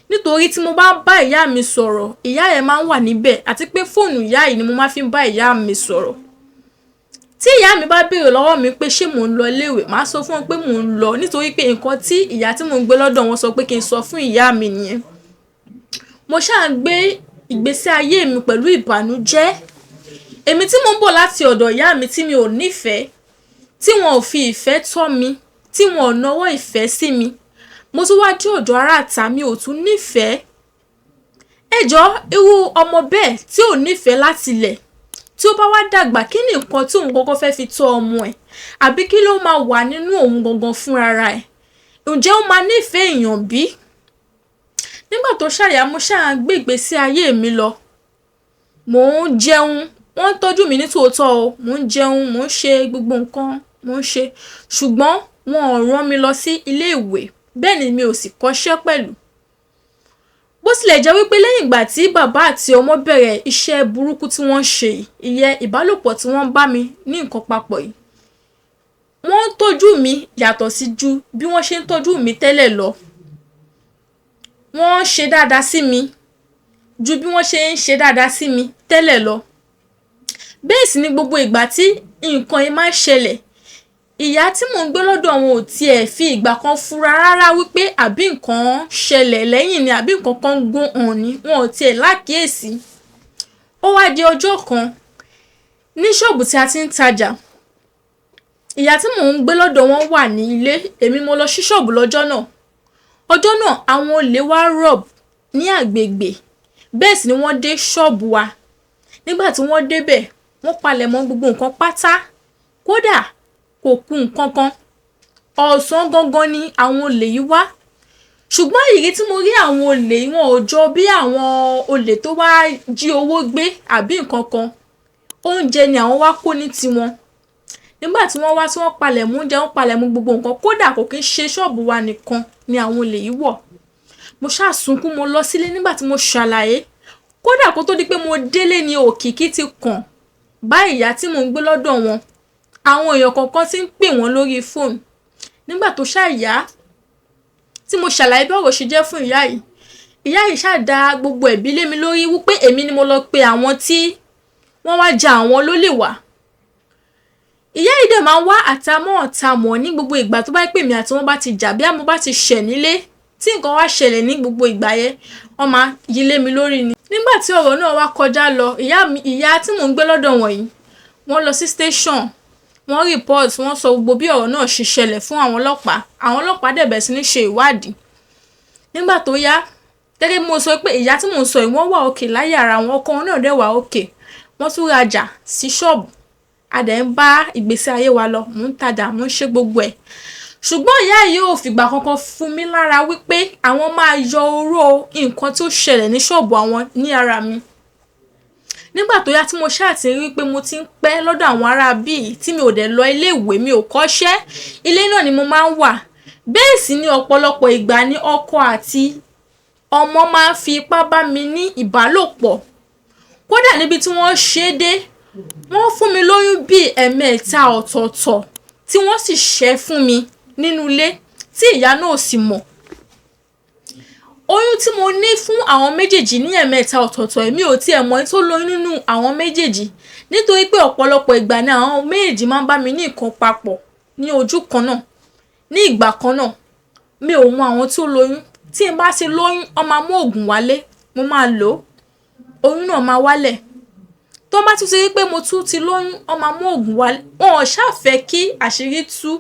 nítorí tí mo bá bá ìyá mi sọ̀rọ̀, ìyá yẹn máa ń wà níbẹ̀, àti pé fóònù ìyá yìí ni mo máa fi ń bá ìyá mi sọ̀rọ̀. Tí ìyá mi bá béèrè lọ́wọ́ mi pé ṣé mò ń lọ léèwé, màá sọ fún wọn pé mò ń lọ, nítorí pé nǹkan tí ìyá tí mò ń gbé lọ́dọ̀ wọn sọ pé kí n sọ fún ìyá mi nìyẹn. Mo ṣáà ń gbé ìgbésí ayé mi pẹ̀lú ìbànújẹ́. Èmi tí mo ń bọ̀ láti ọ̀dọ̀ ìyá mi tí mi ò nífẹ̀ẹ́, tí wọn ò fi ìfẹ́ tọ́ mi, tí wọn ò náwó ìfẹ́ sí mi, mo tún wá dé ọ̀dọ̀ ará àta, mi ò tún nífẹ̀ẹ́. Ẹ jọ̀ọ́, irú ọmọ bẹ́ẹ̀ tí ò nífẹ̀ẹ́ láti ilẹ̀, tí ó bá wá dàgbà, kí ni nǹkan tí òun gangan fẹ́ fi tọ́ ọmọ ẹ̀? Àbí kí ló máa wà nínú òun gangan fúnra ẹ̀? Ǹjẹ́ ó máa nífẹ̀ẹ́ èèyàn bí? Nígbà tó ṣàyà, mo ṣáà gbé ìgbésí ayé mi lọ. Mò ń jẹun, wọ́n ń tọ́jú mi ní tòótọ́ o, mò ń jẹun, mò ń ṣe gbogbo nǹkan, mò ń ṣe. Ṣùgbọ́n wọn ò rán mi lọ sí ilé ìwé, bẹ́ẹ̀ ni mi ò sì kọ́ṣẹ́ pẹ̀lú. Bó tilẹ̀ jẹ́ wípé lẹ́yìn ìgbà tí bàbá àti ọmọ bẹ̀rẹ̀ iṣẹ́ burúkú tí wọ́n ṣe, ìyẹn ìbálòpọ̀ tí wọ́n bá mi ní nǹkan papọ̀ yìí, wọ́n ń tọ́jú mi yàtọ̀ sí ju bí wọ́n ṣe ń tọ́jú mi tẹ́lẹ̀ lọ. Wọ́n ń ṣe dáadáa sí mi ju bí wọ́n ṣe ń ṣe dáadáa sí mi tẹ́lẹ̀ lọ. Bẹ́ẹ̀ sì ni gbogbo ìgbà tí nǹkan yìí máa ń ṣẹlẹ̀, ìyá tí mò ń gbé lọ́dọ̀ wọn ò tiẹ̀ fi ìgbà kan fura rárá wípé àbí nǹkan ṣẹlẹ̀ lẹ́yìn ni, àbí nǹkan kan gún hàn ni, wọn ò tiẹ̀ lákìyèsí. Ó wá di ọjọ́ kan ní ṣọ́ọ̀bù tí a ti ń tajà. Ìyá tí mò ń gbé lọ́dọ̀ wọn wà ní ilé, èmi mo lọ sí ṣọ́ọ̀bù lọ́jọ́ náà. Ọjọ́ náà àwọn olè wá rob ní àgbègbè, bẹ́ẹ̀ sì ni wọ́n dé ṣọ́ọ̀bù wa. Nígbà tí wọ́n débẹ̀, wọ́n palẹ̀ mọ́ gbogbo nǹkan pátá, kódà kò kù nǹkan kan. Ọ̀sán gangan ni àwọn olè yìí wá. Ṣùgbọ́n ìrí tí mo rí àwọn olè wọn ò jọ bí àwọn olè tó wá jí owó gbé àbí nǹkan kan. Oúnjẹ ni àwọn wá kó ní tiwọn. Nígbà tí wọ́n wá, tí wọ́n palẹ̀ mọ́ oúnjẹ, wọ́n palẹ̀ mọ́ gbogbo nǹkan, kódà kò kí ń ṣe ṣọ́ọ̀bù wa nìkan ni àwọn olè yìí wọ̀. Mo ṣáà sunkún, mo lọ sílé nígbà tí mo ṣàlàyé. Kódà kó tó di pé mo délé ni òkìkí ti kàn bá ìyá tí mò ń gbé lọ́dọ̀ wọn. Àwọn èèyàn kọ̀ọ̀kan ti ń pè wọ́n lórí fóònù. Nígbà tó ṣàyà tí mo ṣàlàyé bí ọ̀rọ̀ ṣe jẹ́ fún ìyá yìí ṣáà dá gbogbo ẹ̀bí lé mi lórí wípé èmi ni mo lọ pe àwọn tí wọ́n wá ja àwọn lólè wá. Ìyá yìí dẹ̀ máa ń wá àtàmọ́ ọ̀tàmọ̀ ní gbogbo ìgbà tó bá pè mí àti wọ́n bá ti jà, bí àmọ́ bá ti ṣẹ̀ nílé, tí nǹkan wá ṣẹlẹ̀ ní gbogbo ìgbà yẹn, wọ́n máa yí lé mi lórí ni. Nígbà tí ọ̀rọ̀ náà wá kọjá lọ, ìyá tí mò ń gbé lọ́dọ̀ wọn yìí, wọ́n lọ sí station, wọ́n report, wọ́n sọ gbogbo bí ọ̀rọ̀ náà ṣe ṣẹlẹ̀ fún àwọn ọlọ́pàá. Àwọn ọlọ́pàá dẹ̀ bẹ̀rẹ̀ sí ní ṣe ìwádìí. Nígbà tó yá, gẹ́gẹ́ bí mo sọ pé ìyá tí mò ń sọ yìí, wọ́n wà òkè láyé ara wọn, ọkọ wọn náà dẹ̀ wà òkè. Wọ́n tún rajà sí ṣọ́ọ̀bù. A dẹ̀ ń bá ìgbésí ayé wa lọ, mò ń tajà, mò ń ṣe gbogbo ẹ̀. Ṣùgbọ́n ìyá yìí ò fìgbà kankan fún mi lára wípé àwọn máa yọ oró nǹkan tó ṣẹlẹ̀ ní ṣọ́ọ̀bù àwọn ní ara mi. Nígbà tó yá tí mo ṣáà ti rí pé mo ti ń pẹ́ lọ́dọ̀ àwọn ará bíi, tí mi ò dẹ̀ lọ ilé ìwé, mi ò kọ́ṣẹ́, ilé náà ni mo máa ń wà. Bẹ́ẹ̀ sì ni ọ̀pọ̀lọpọ̀ ìgbà ni ọkọ àti ọmọ máa ń fi ipá bá mi ní ìbálòpọ̀. Kódà níbi tí wọ́n ṣe dé, wọ́n fún mi lóyún bí ẹ̀mẹ́ta ọ̀tọ̀ọ̀tọ̀ tí wọ́n sì ṣẹ́ fún mi nínú ilé tí ìyá náà ò sì mọ̀. Oyún tí mo ní fún àwọn méjèèjì ní ẹ̀mẹ́ta ọ̀tọ̀ọ̀tọ̀ èmi ò tiẹ̀ mọ̀ tó lóyún nínú àwọn méjèèjì nítorí pé ọ̀pọ̀lọpọ̀ ìgbà ni àwọn méjèèjì máa ń bá mi ní nǹkan papọ̀ ní ojú kan náà ní ìgbà kan náà. Mi ò mọ àwọn tí ó lóyún. Tí n bá ti lóyún wọ́n máa mú òògùn wálé mo máa lò ó, oyún náà máa wálẹ̀. Tó bá tún ti rí pé mo tún ti lóyún wọ́n máa mú òògùn wálé. Wọn ò ṣáà fẹ́ kí àṣírí tú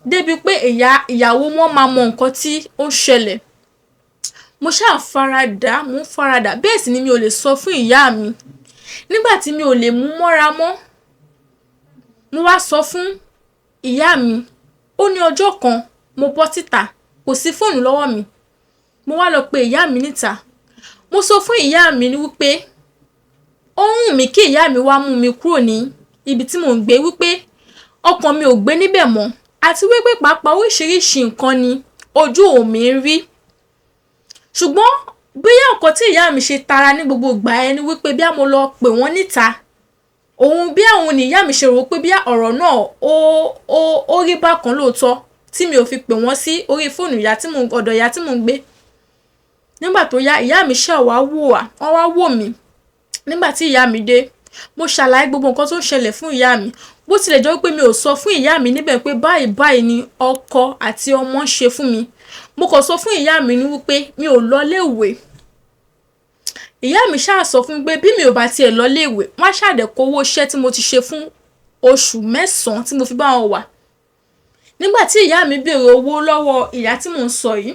débi pé ìyàwó wọn máa mọ nǹkan tí ó ń ṣẹlẹ̀. Mo ṣáà faradà, mo ń faradà. Bẹ́ẹ̀ sì ni mi ò lè sọ fún ìyá mi. Nígbà tí mi ò lè mú mọ́ra mọ́, mo wá sọ fún ìyá mi. Ó ní ọjọ́ kan mo bọ́ síta, kò sí fóònù lọ́wọ́ mi. Mo wá lọ pe ìyá mi níta. Mo sọ fún ìyá mi ní wípé ó wù mí kí ìyá mi wá mú mi kúrò ní ibi tí mò ń gbé wípé ọkàn mi ò gbé níbẹ̀ mọ́ àti wípé pàápàá oríṣiríṣi nǹkan ni ojú mi ń rí. Ṣùgbọ́n bóyá nǹkan tí ìyá mi ṣe tara ní gbogbo ìgbà ẹni wípé bí mo lọ pè wọ́n níta, òun bí àwọn ni ìyá mi ṣe rò pé bí ọ̀rọ̀ náà ó rí bákan lóòótọ́ tí mi ò fi pè wọ́n sí orí fóònù ọ̀dọ̀ ìyá tí mò ń gbé. Nígbà tó yá ìyá mi ṣáà wá wò wá, wọ́n wá wò mí. Nígbà tí ìyá mi dé, mo ṣàlàyé gbogbo nǹkan tó ń ṣẹlẹ̀ fún ìyá mi. Bó tilẹ̀ jẹ́ wípé mi ò sọ fún ìyá mi níbẹ̀ pé báyìí báyìí ni ọkọ àti ọmọ ń ṣe fún mi. Mo kàn sọ fún ìyá mi ní wípé mi ò lọ léèwé. Ìyá mi ṣáà sọ fún mi pé bí mi ò bá tiẹ̀ lọ léèwé, wọ́n á ṣàdẹ̀kọ owó iṣẹ́ tí mo ti ṣe fún oṣù 9 tí mo fi bá wọn wà. Nígbà tí ìyá mi béèrè owó lọ́wọ́ ìyá tí mò ń sọ yìí,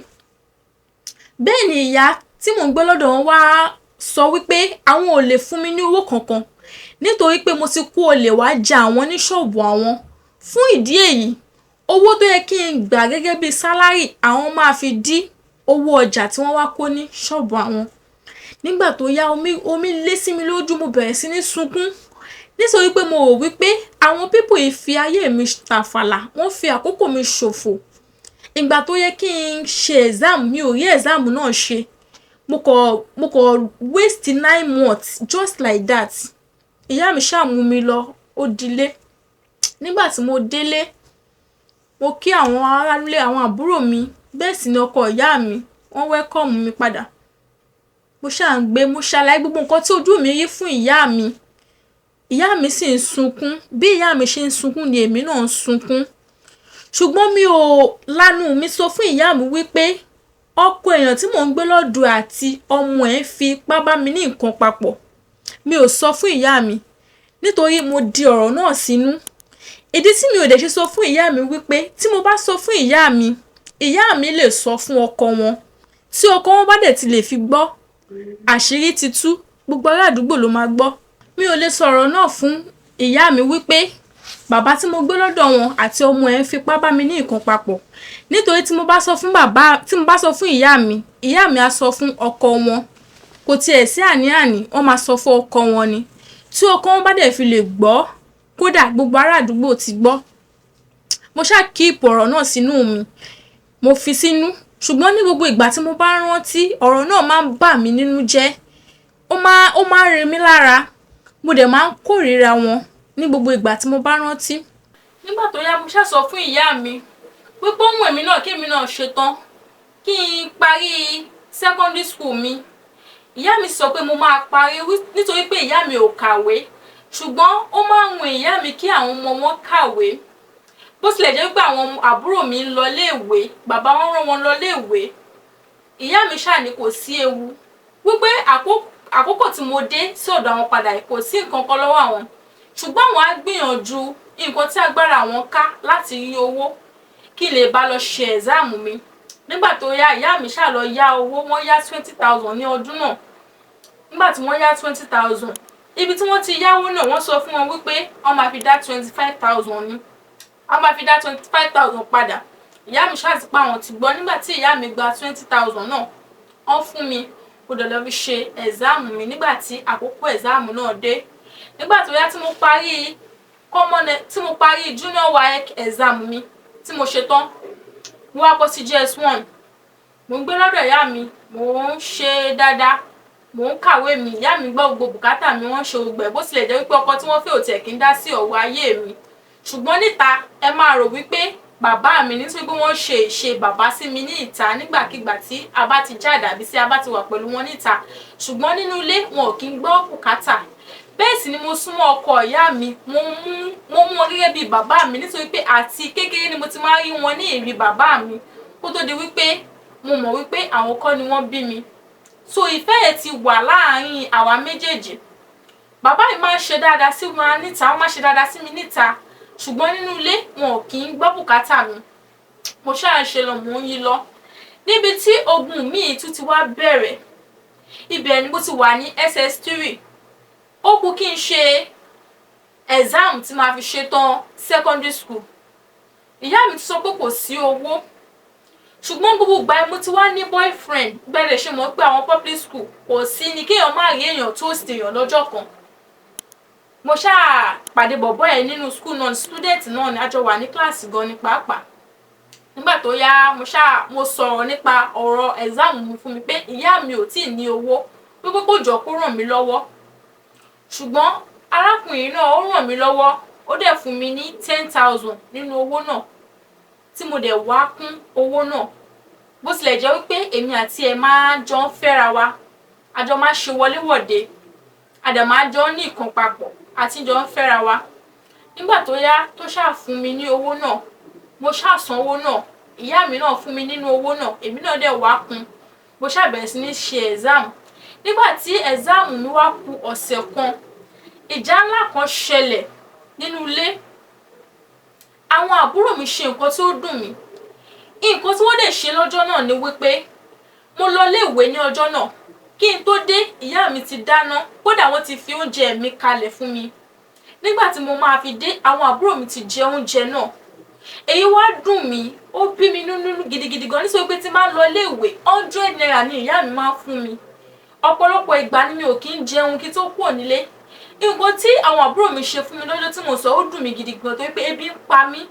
bẹ́ẹ̀ ni ìyá tí mò ń gbé lọ́dọ̀ wọn wá sọ wípé àwọn ò lè fún mi ní owó kankan nítorí pé mo ti kó olè wá ja àwọn ní ṣọ́ọ̀bù àwọn. Fún ìdí èyí, owó tó yẹ kí n gbà gẹ́gẹ́ bí sálárì àwọn máa fi dí owó ọjà tí wọ́n wá kó ní ṣọ́ọ̀bù àwọn. Nígbà tó yá omi lé sí mi lójú, mo bẹ̀rẹ̀ sí ní sunkún nítorí pé mo rò wípé àwọn pípò yìí fi ayé mi tàfàlà, wọ́n fi àkókò mi ṣòfò. Ìgbà tó yẹ kí n ṣe exam mi ò rí exam náà ṣe. Mo kò waste 9 months just like that. Ìyá mi ṣáà mú mi lọ ó dilé. Nígbà tí mo délé, mo kí àwọn aráalé àwọn àbúrò mi, bẹ́ẹ̀ sì ni ọkọ ìyá mi, wọ́n welcome mi padà. Mo ṣáà ń gbé, mo ṣàlàyé gbogbo nǹkan tí ojú mi rí fún ìyá mi. Ìyá mi sì ń sunkún. Bí ìyá mi ṣe ń sunkún ni èmi náà ń sunkún. Ṣùgbọ́n mi ò lanu mi sọ fún ìyá mi wípé ọkọ èèyàn tí mò ń gbé lọ́dọ̀ àti ọmọ ẹ̀ fi ipá bá mi ní nǹkan papọ̀. Mi ò sọ fún ìyá mi nítorí mo di ọ̀rọ̀ náà sínú. Ìdí tí mi ò dẹ̀ ṣe sọ fún ìyá mi wípé tí mo bá sọ fún ìyá mi lè sọ fún ọkọ wọn. Tí ọkọ wọn bá dẹ̀ ti lè fi gbọ́, àṣírí ti tú, gbogbo ará àdúgbò ló máa gbọ́. Mi ò lè sọ̀rọ̀ náà fún ìyá mi wípé bàbá tí mo gbé lọ́dọ̀ wọn àti ọmọ ẹ̀ fi ipá bá mi ní nǹkan papọ̀. Nítorí tí mo bá sọ fún ìyá mi á sọ fún ọkọ wọn. Kò tiẹ̀ sí àní-àní, wọ́n máa sọ fún ọkọ wọn ni. Tí ọkọ wọn bá dẹ̀ fi lè gbọ́, kódà gbogbo ará àdúgbò ti gbọ́. Mo ṣáà keep ọ̀rọ̀ náà sínú mi. Mo fi sínú. Ṣùgbọ́n ní gbogbo ìgbà tí mo bá rántí, ọ̀rọ̀ náà máa ń bà mí nínú jẹ́. Ó máa ń rin mí lára. Mo dẹ̀ máa ń kórìíra wọn ní gbogbo ìgbà tí mo bá rántí. Nígbà tó yá mo ṣáà sọ fún ìyá mi wípé ó wù èmi náà kí èmi náà ṣetán kí n parí secondary school mi. Ìyá mi sọ pé mo máa parí nítorí pé ìyá mi ò kàwé. Ṣùgbọ́n ó máa ń wù ìyá mi kí àwọn ọmọ wọn kàwé. Bó tilẹ̀ jẹ́ wípé àwọn àbúrò mi ń lọ léèwé, bàbá wọn rán wọn lọ léèwé. Ìyá mi ṣáà ní kò sí ewu. Wípé àkókò tí mo dé sí ọ̀dọ̀ àwọn padà kò sí nǹkan kan lọ́wọ́ àwọn. Ṣùgbọ́n àwọn á gbìyànjú nǹkan tí agbára àwọn ká láti rí owó kí lè bá lọ ṣe exam mi. Nígbà tó yá ìyá mi ṣáà lọ yá owó, wọ́n yá 20,000 ní ọdún náà. Nígbà tí wọ́n yá 20,000, ibi tí wọ́n ti yáwó náà wọ́n sọ fún wọn wípé wọ́n máa fi dá 25,000 ní. Wọ́n máa fi dá 25,000 padà. Ìyá mi ṣáà ti pa àwọn ti gbọ́. Nígbà tí ìyá mi gba 20,000 náà, wọ́n fún mi, mo dẹ̀ lọ fi ṣe exam mi nígbà tí àkókò exam náà dé. Nígbà tó yá tí mo parí junior WAEC exam mi tí mo ṣe tán, mo wá bọ́ sí JS1. Mo ń gbé lọ́dọ̀ ìyá mi, mo ń ṣe dáadáa, mo ń kàwé mi, ìyá mi gbọ́ gbogbo bùkátà mi, wọ́n ṣe gbogbo ẹ̀. Bó tilẹ̀ jẹ́ wípé ọkọ tí wọ́n fẹ́ ò tiẹ̀ kí ń dá sí ọ̀rọ̀ ayé mi. ṣùgbọ́n níta ẹ máa rò wípé bàbá mi nítorí pé wọ́n ṣe ìṣe bàbá sí mi ní ìta nígbàkigbà tí a bá ti jáde àbí tí a bá ti wà pẹ̀lú wọn níta, ṣùgbọ́n nínú ilé wọn ò kí ń gbọ́ bùkátà. Bẹ́ẹ̀ sì ni mo súnmọ́ ọkọ ìyá mi, mo mú wọn gẹ́gẹ́ bí bàbá mi nítorí pé àti kékeré ni mo ti máa rí wọn ní ìrí bàbá mi kó tó di wípé mo mọ̀ wípé àwọn kọ́ ni wọ́n bí mi. So ìfẹ́ yẹn ti wà láàárín àwa méjèèjì. Bàbá mi máa ń ṣe dáadáa sí wa níta, wọ́n máa ń ṣe dáadáa sí mi níta, ṣùgbọ́n nínú ilé wọn ò kí ń gbọ́ bùkátà mi. Mo ṣáà ṣe lọ mò ń yí lọ. Níbi tí ogun míì tún ti wá bẹ̀rẹ̀, ibẹ̀ ni mo ti wà ní SS3. Ó kù kí n ṣe exam tí màá fi ṣetán secondary school. Ìyá mi ti sọ pé kò sí owó, ṣùgbọ́n gbogbo ìgbà mo ti wá ní boyfriend. Bẹ́ẹ̀ ṣe mọ̀ pé àwọn public school kò sí ní kéèyàn má rí èèyàn tó sì èèyàn lọ́jọ́ kan. Mo ṣáà pàdé bọ̀bọ́ ẹ̀ nínú school náà, student náà ni a jọ wà ní kíláàsì gan ní pàápàá. Nígbà tó yá mo sọ̀rọ̀ nípa ọ̀rọ̀ exam mi fún mi pé ìyá mi ò tíì ní owó, wípé kó jọ kó ràn mí lọ́wọ́. Ṣùgbọ́n arákùnrin náà ó ràn mí lọ́wọ́, ó dẹ̀ fún mi ní 10,000 nínú owó náà tí mo dẹ̀ wá kún owó náà. Bó tilẹ̀ jẹ́ wípé èmi àti ẹ̀ máa jọ ń fẹ́ra wa, a jọ máa ṣe wọléwọ̀de, a dẹ̀ máa jọ ní nǹkan papọ̀ àti jọ ń fẹ́ra wa. Nígbà tó yá tó ṣáà fún mi ní owó náà, mo ṣáà san owó náà, ìyá mi náà fún mi nínú owó náà, èmi náà dẹ̀ wá kún. Mo ṣáà bẹ̀rẹ̀ sí ní ṣe exam. Nígbà tí exam mi wá kù ọ̀sẹ̀ kan, ìjà ńlá kan ṣẹlẹ̀ nínú ilé. Àwọn àbúrò mi ṣe nǹkan tí ó dùn mí. Nǹkan tí wọ́n dẹ̀ ṣe lọ́jọ́ náà ni wípé mo lọ iléèwé ní ọjọ́ náà. Kí n tó dé, ìyá mi ti dáná, kódà wọ́n ti fi oúnjẹ mi kalẹ̀ fún mi. Nígbà tí mo máa fi dé, àwọn àbúrò mi ti jẹ oúnjẹ náà. Èyí wá dùn mí, ó bí mi nínú gidigidi gan nítorí pé tí máa ń lọ iléèwé 100 naira ni ìyá mi máa ń fún mi. Ọ̀pọ̀lọpọ̀ ìgbà ni mi ò kí ń jẹun kí tó kúrò nílé. Nǹkan tí àwọn àbúrò mi ṣe fún mi lọ́jọ́ tí mo sọ ó dùn mí gidi gan torí pé ebi ń pa mí.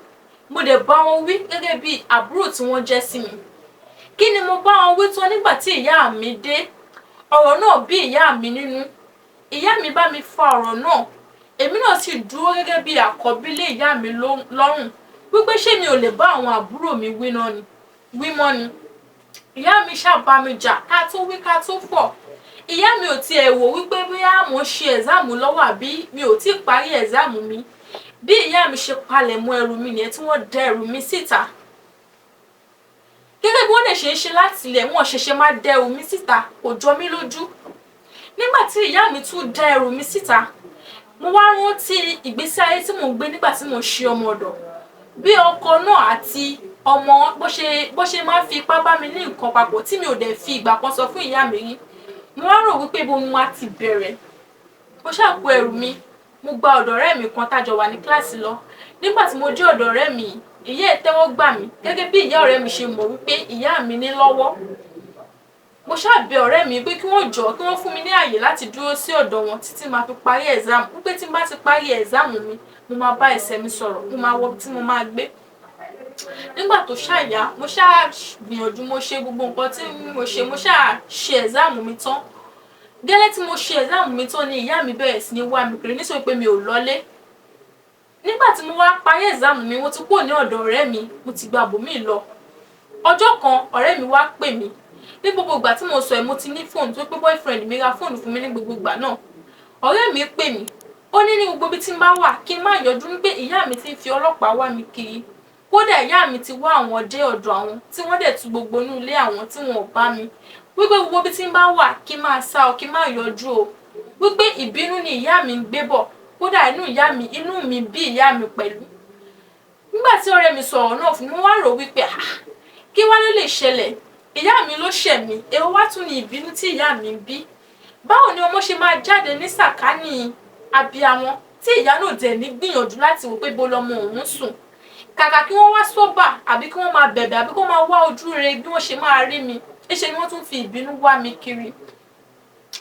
Mo dẹ̀ bá wọn wí gẹ́gẹ́ bí àbúrò tí wọ́n jẹ́ sí mi. Kí ni mo bá wọn wí tán nígbà tí ìyá mi dé? Ọ̀rọ̀ náà bí ìyá mi nínú. Ìyá mi bá mi fa ọ̀rọ̀ náà. Èmi náà sì dúró gẹ́gẹ́ bí àkọ́bí lé ìyá mi lọ́rùn wípé ṣé mi ò lè bá àwọn àbúrò mi wí mọ́ ni. Ìyá mi ṣáà bá mi jà ká tó wí ká tó fọ̀. Ìyá mi ò tiẹ̀ wò wípé bóyá mo ṣe exam lọ́wọ́ àbí mi ò tí parí exam mi. Bí ìyá mi ṣe palẹ̀ mọ́ ẹrù mi nìyẹn tí wọ́n dẹ ẹrù mi síta. Gẹ́gẹ́ bí wọ́n lè ṣe ń ṣe láti ilẹ̀, wọ́n ṣẹ̀ṣẹ̀ máa dẹ ẹrù mi síta, kò jọ mí lójú. Nígbà tí ìyá mi tún dẹ ẹrù mi síta, mo wá rántí ìgbésí ayé tí mò ń gbé nígbà tí mo ṣe ọmọ ọ̀dọ̀. Bí ọkọ náà àti ọmọ bó ṣe máa fi ipá bá mi ní nǹkan papọ̀ tí mi ò dẹ̀ fi ìgbà kan sọ fún ìyá mi rí. Mo wá rò wípé bó mo wá ti bẹ̀rẹ̀. Mo ṣáà kó ẹrù mi, mo gba ọ̀dọ̀ ọ̀rẹ́ mi kan tájọ wà ní kíláàsì lọ. Nígbà tí mo dé ọ̀dọ̀ ọ̀rẹ́ mi, ìyá ẹ̀ tẹ́wọ́ gbà mí gẹ́gẹ́ bí ìyá ọ̀rẹ́ mi ṣe mọ̀ wípé ìyá mi ní lọ́wọ́. Mo ṣáà bẹ ọ̀rẹ́ mi pé kí wọ́n jọ̀ọ́ kí wọ́n fún mi ní àyè láti dúró sí ọ̀dọ̀ wọn títí máa fi parí exam. Wípé tí n bá ti parí exam mi, mo máa bá ẹsẹ̀ mi sọ̀rọ̀, mo máa wọ tí mo máa gbé. Nígbà tó ṣáà yá, mo ṣáà gbìyànjú, mo ṣe gbogbo nǹkan tí mo ṣáà ṣe exam mi tán. Gẹ́lẹ́ tí mo ṣe exam mi tán ni ìyá mi bẹ̀rẹ̀ sí ní wá mi kiri nítorí pé mi ò lọlé. Nígbà tí mo wá parí exam mi, mo ti kúrò ní ọ̀dọ̀ ọ̀rẹ́ mi, mo ti gba ibòmíì lọ. Ọjọ́ kan ọ̀rẹ́ mi wá pè mí. Ní gbogbo ìgbà tí mo sọ ẹ̀ mo ti ní fóònù tó pé boyfriend mi ra fóònù fún mi ní gbogbo ìgbà náà. Ọ̀rẹ́ mi pè mí. Ó ní gbogbo ibi tí n bá wà kí n má yọjú wípé ìyá mi ti ń fi ọlọ́pàá wá mi kiri. Kódà ìyá mi ti wá àwọn dé ọ̀dọ̀ àwọn tí wọ́n dẹ̀ tú gbogbo inú ilé àwọn tí wọn ò bá mi. Wípé gbogbo ibi tí n bá wà kí n máa sá ọ kí n má yọjú o. Wípé ìbínú ni ìyá mi ń gbé bọ̀. Kódà inú mi bí ìyá mi pẹ̀lú. Nígbà tí ọ̀rẹ́ mi sọ̀rọ̀ náà fún mi, mo wá rò wípé kí wá ló lè ṣẹlẹ̀? Ìyá mi ló ṣẹ̀ mí, èwo wá tún ni ìbínú tí ìyá mi ń bí. Báwo ni ọmọ ṣe máa jáde ní sàkání abiyamọ tí ìyá náà dẹ̀ ní gbìyànjú láti wò pé bó lọmọ òun sùn? Kàkà kí wọ́n wá sọ́bà àbí kí wọ́n máa bẹ̀bẹ̀ àbí kí wọ́n máa wá ojú rere bí wọ́n ṣe máa rí mi. Ṣe ni wọ́n tún fi ìbínú wá mi kiri.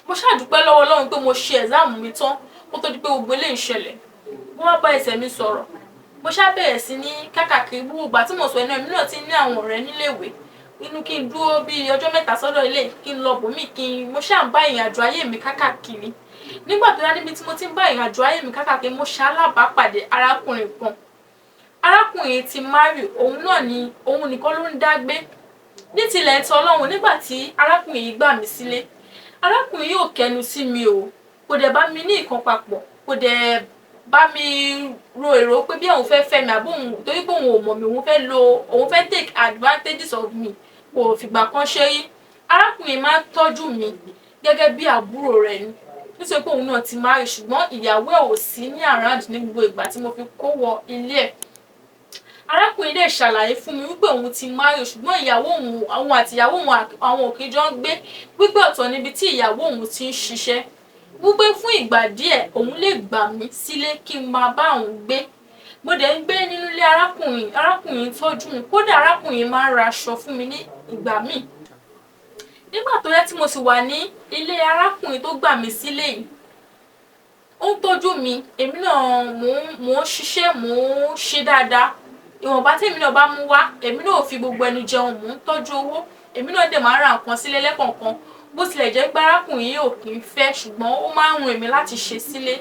Mo ṣáà dúpẹ́ lọ́wọ́ Ọlọ́run pé mo ṣe exam mi tán kó tó di pé gbogbo eléyìí ṣẹlẹ̀. Mo wá bá ẹsẹ̀ mi sọ̀rọ̀. Mo ṣáà bẹ̀rẹ̀ sí ní kákàkiri gbogbo ìgbà tí mo sọ ẹnu èmi náà ti ní àwọn ọ̀rẹ́ níléèwé. Inú kí n dúró bí ọjọ́ mẹ́ta sọ́dọ̀ ilé kí n lọ bòmí mo ṣáà ń bá ìrìnàjò ayé mi kákàkiri. Nígbà tó yá níbi tí mo ti ń bá ìrìnàjò ayé mi kákàkiri, mo ṣalábàápàdé arákùnrin kan. arákùnrin ti marry, òun náà ni òun nìkan ló ń dá gbé. Ní tilẹ̀ ti Ọlọ́run, nígbà tí arákùnrin yìí gbà mí sílé, arákùnrin yóò kẹnu sí mi o, kò dẹ̀ bá mi ní nǹkan papọ̀, kò dẹ̀ bá mi ro èrò pé bí òun fẹ́ fẹ́ mi àbí òun torí pé òun ò mọ̀ mi, òun fẹ́ take advantages of me, kò fìgbà kan ṣe rí. Arákùnrin máa ń tọ́jú mi gẹ́gẹ́ bí àbúrò rẹ̀ ni, nítorí pé òun náà ti marry, ṣùgbọ́n ìyàwó ẹ̀ ò sí ní around ní gbogbo ìgbà tí mo fi kó wọ ilé ẹ̀. Arákùnrin lè ṣàlàyé fún mi wípé òun ti marry, ṣùgbọ́n ìyàwó òun àti ìyàwó òun àwọn ò kì í jọ ń gbé, wípé ọ̀tọ̀ níbi tí ìyàwó òun ti ń ṣiṣẹ́, wípé fún ìgbà díẹ̀ òun lè gbà mí sílé kí n máa bá òun gbé. Mo dẹ̀ ń gbé nínú ilé arákùnrin tọ́jú mi, kódà arákùnrin máa ń ra aṣọ fún mi ní ìgbà míì. Nígbà tó yẹ tí mo sì wà ní ilé arákùnrin tó gbà mí sílé yìí, ó ń tọ́jú mi, èmi náà mò ń ṣiṣẹ́, mò ń ṣe dáadáa. Ìwọ̀nba tí èmi náà bá mú wá, èmi náà ò fi gbogbo ẹnu jẹun, mò ń tọ́jú owó, èmi náà dẹ̀ máa ń ra nǹkan sílé lẹ́kọ̀ọ̀kan. Bó tilẹ̀ jẹ́ pé arákùnrin yìí ò kì í fẹ́, ṣùgbọ́n ó máa ń run èmi láti ṣe sílé.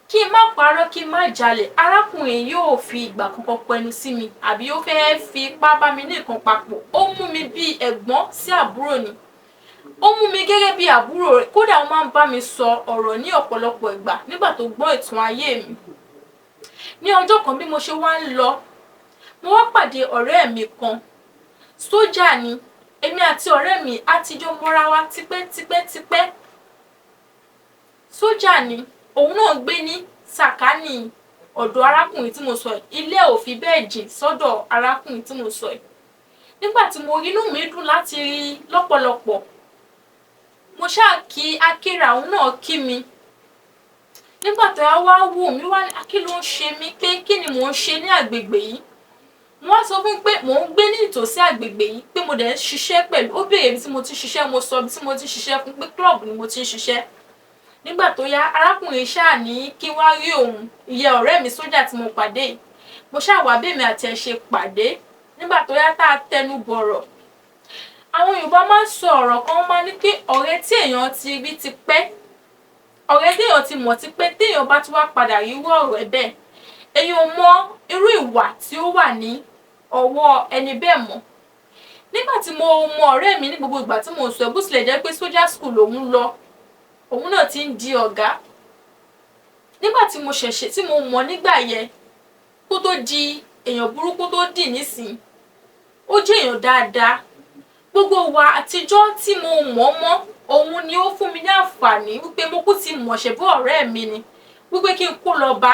Kí n má parọ́, kí n má jalè, arákùnrin yìí ò fi ìgbà kankan pẹnu sí mi àbí ó fẹ́ fi ipá bá mi ní nǹkan papọ̀. Ó mú mi bí ẹ̀gbọ́n sí àbúrò ni. Ó mú mi gẹ́gẹ́ bí àbúrò rẹ̀, kódà ó máa ń bá mi sọ ọ̀rọ̀ ní ọ̀pọ̀lọpọ̀ ìgbà nígbà tó gbọ́ ìtàn ayé mi. Ní ọjọ́ kan bí mo ṣe wá ń lọ, mo wá pàdé ọ̀rẹ́ mi kan, sójà ni. Èmi àti ọ̀rẹ́ mi á ti jọ mọ́ra wa tipẹ́. Sójà ni, òun náà gbé ní sàkání ọ̀dọ̀ arákùnrin tí mo sọ yìí, ilé ò fi bẹ́ẹ̀ jìn sọ́dọ̀ arákùnrin tí mo sọ yìí. Nígbà tí mo rí, inú mi dùn láti rí lọ́pọ̀lọpọ̀. Mo ṣáà kí akéra, òun náà kí mi. Nígbà tó wá wò mí wá ní kí ló ń ṣe mí, pé kí ni mò ń ṣe ní àgbègbè yìí. Mo wá sọ fún pé mò ń gbé ní ìtòsí àgbègbè yìí, pé mo dẹ̀ ń ṣiṣẹ́ pẹ̀lú. Ó béèrè ibi tí mo ti ṣiṣẹ́, mo sọ ibi tí mo ti ṣiṣẹ́ fún, pé club ni mo ti ń ṣiṣẹ́. Nígbà tó yá, arákùnrin ṣáà ní kí wá rí òun, ìyẹn ọ̀rẹ́ mi sójà tí mo pàdé yìí. Mo ṣáà wá bèmi àti ẹ̀ ṣe pàdé. Nígbà tó yá tá a tẹnu bọ̀rọ̀. Àwọn Yorùbá máa ń sọ ọ̀rọ̀ kan, máa ní pé ọ̀rẹ́ tí èèyàn ti rí ti pẹ́, ọ̀rẹ́ tí èèyàn ti mọ̀ ti pẹ́, tí èèyàn bá tún wá padà rí irú ọ̀rẹ́ bẹ́ẹ̀, èèyàn mọ irú ìwà tí ó wà ní ọwọ́ ẹni bẹ́ẹ̀ mọ́. Nígbà tí mo mọ ọ̀rẹ́ mi ní gbogbo ìgbà tí mo ń sọ, bó tilẹ̀ jẹ́ pé sójà school òun lọ, òun náà ti ń di ọ̀gá. Nígbà tí mo mọ̀ nígbà yẹn, kó tó di èèyàn burúkú tó dì nísìn, ó jẹ́ èèyàn dáadáa. Gbogbo wa àtijọ́ tí mo mọ̀ mọ́, òun ni ó fún mi ní àǹfààní wípé mo kú ti mọ̀ ṣe bó ọ̀rẹ́ mi ni, wípé kí n kó lọ bá,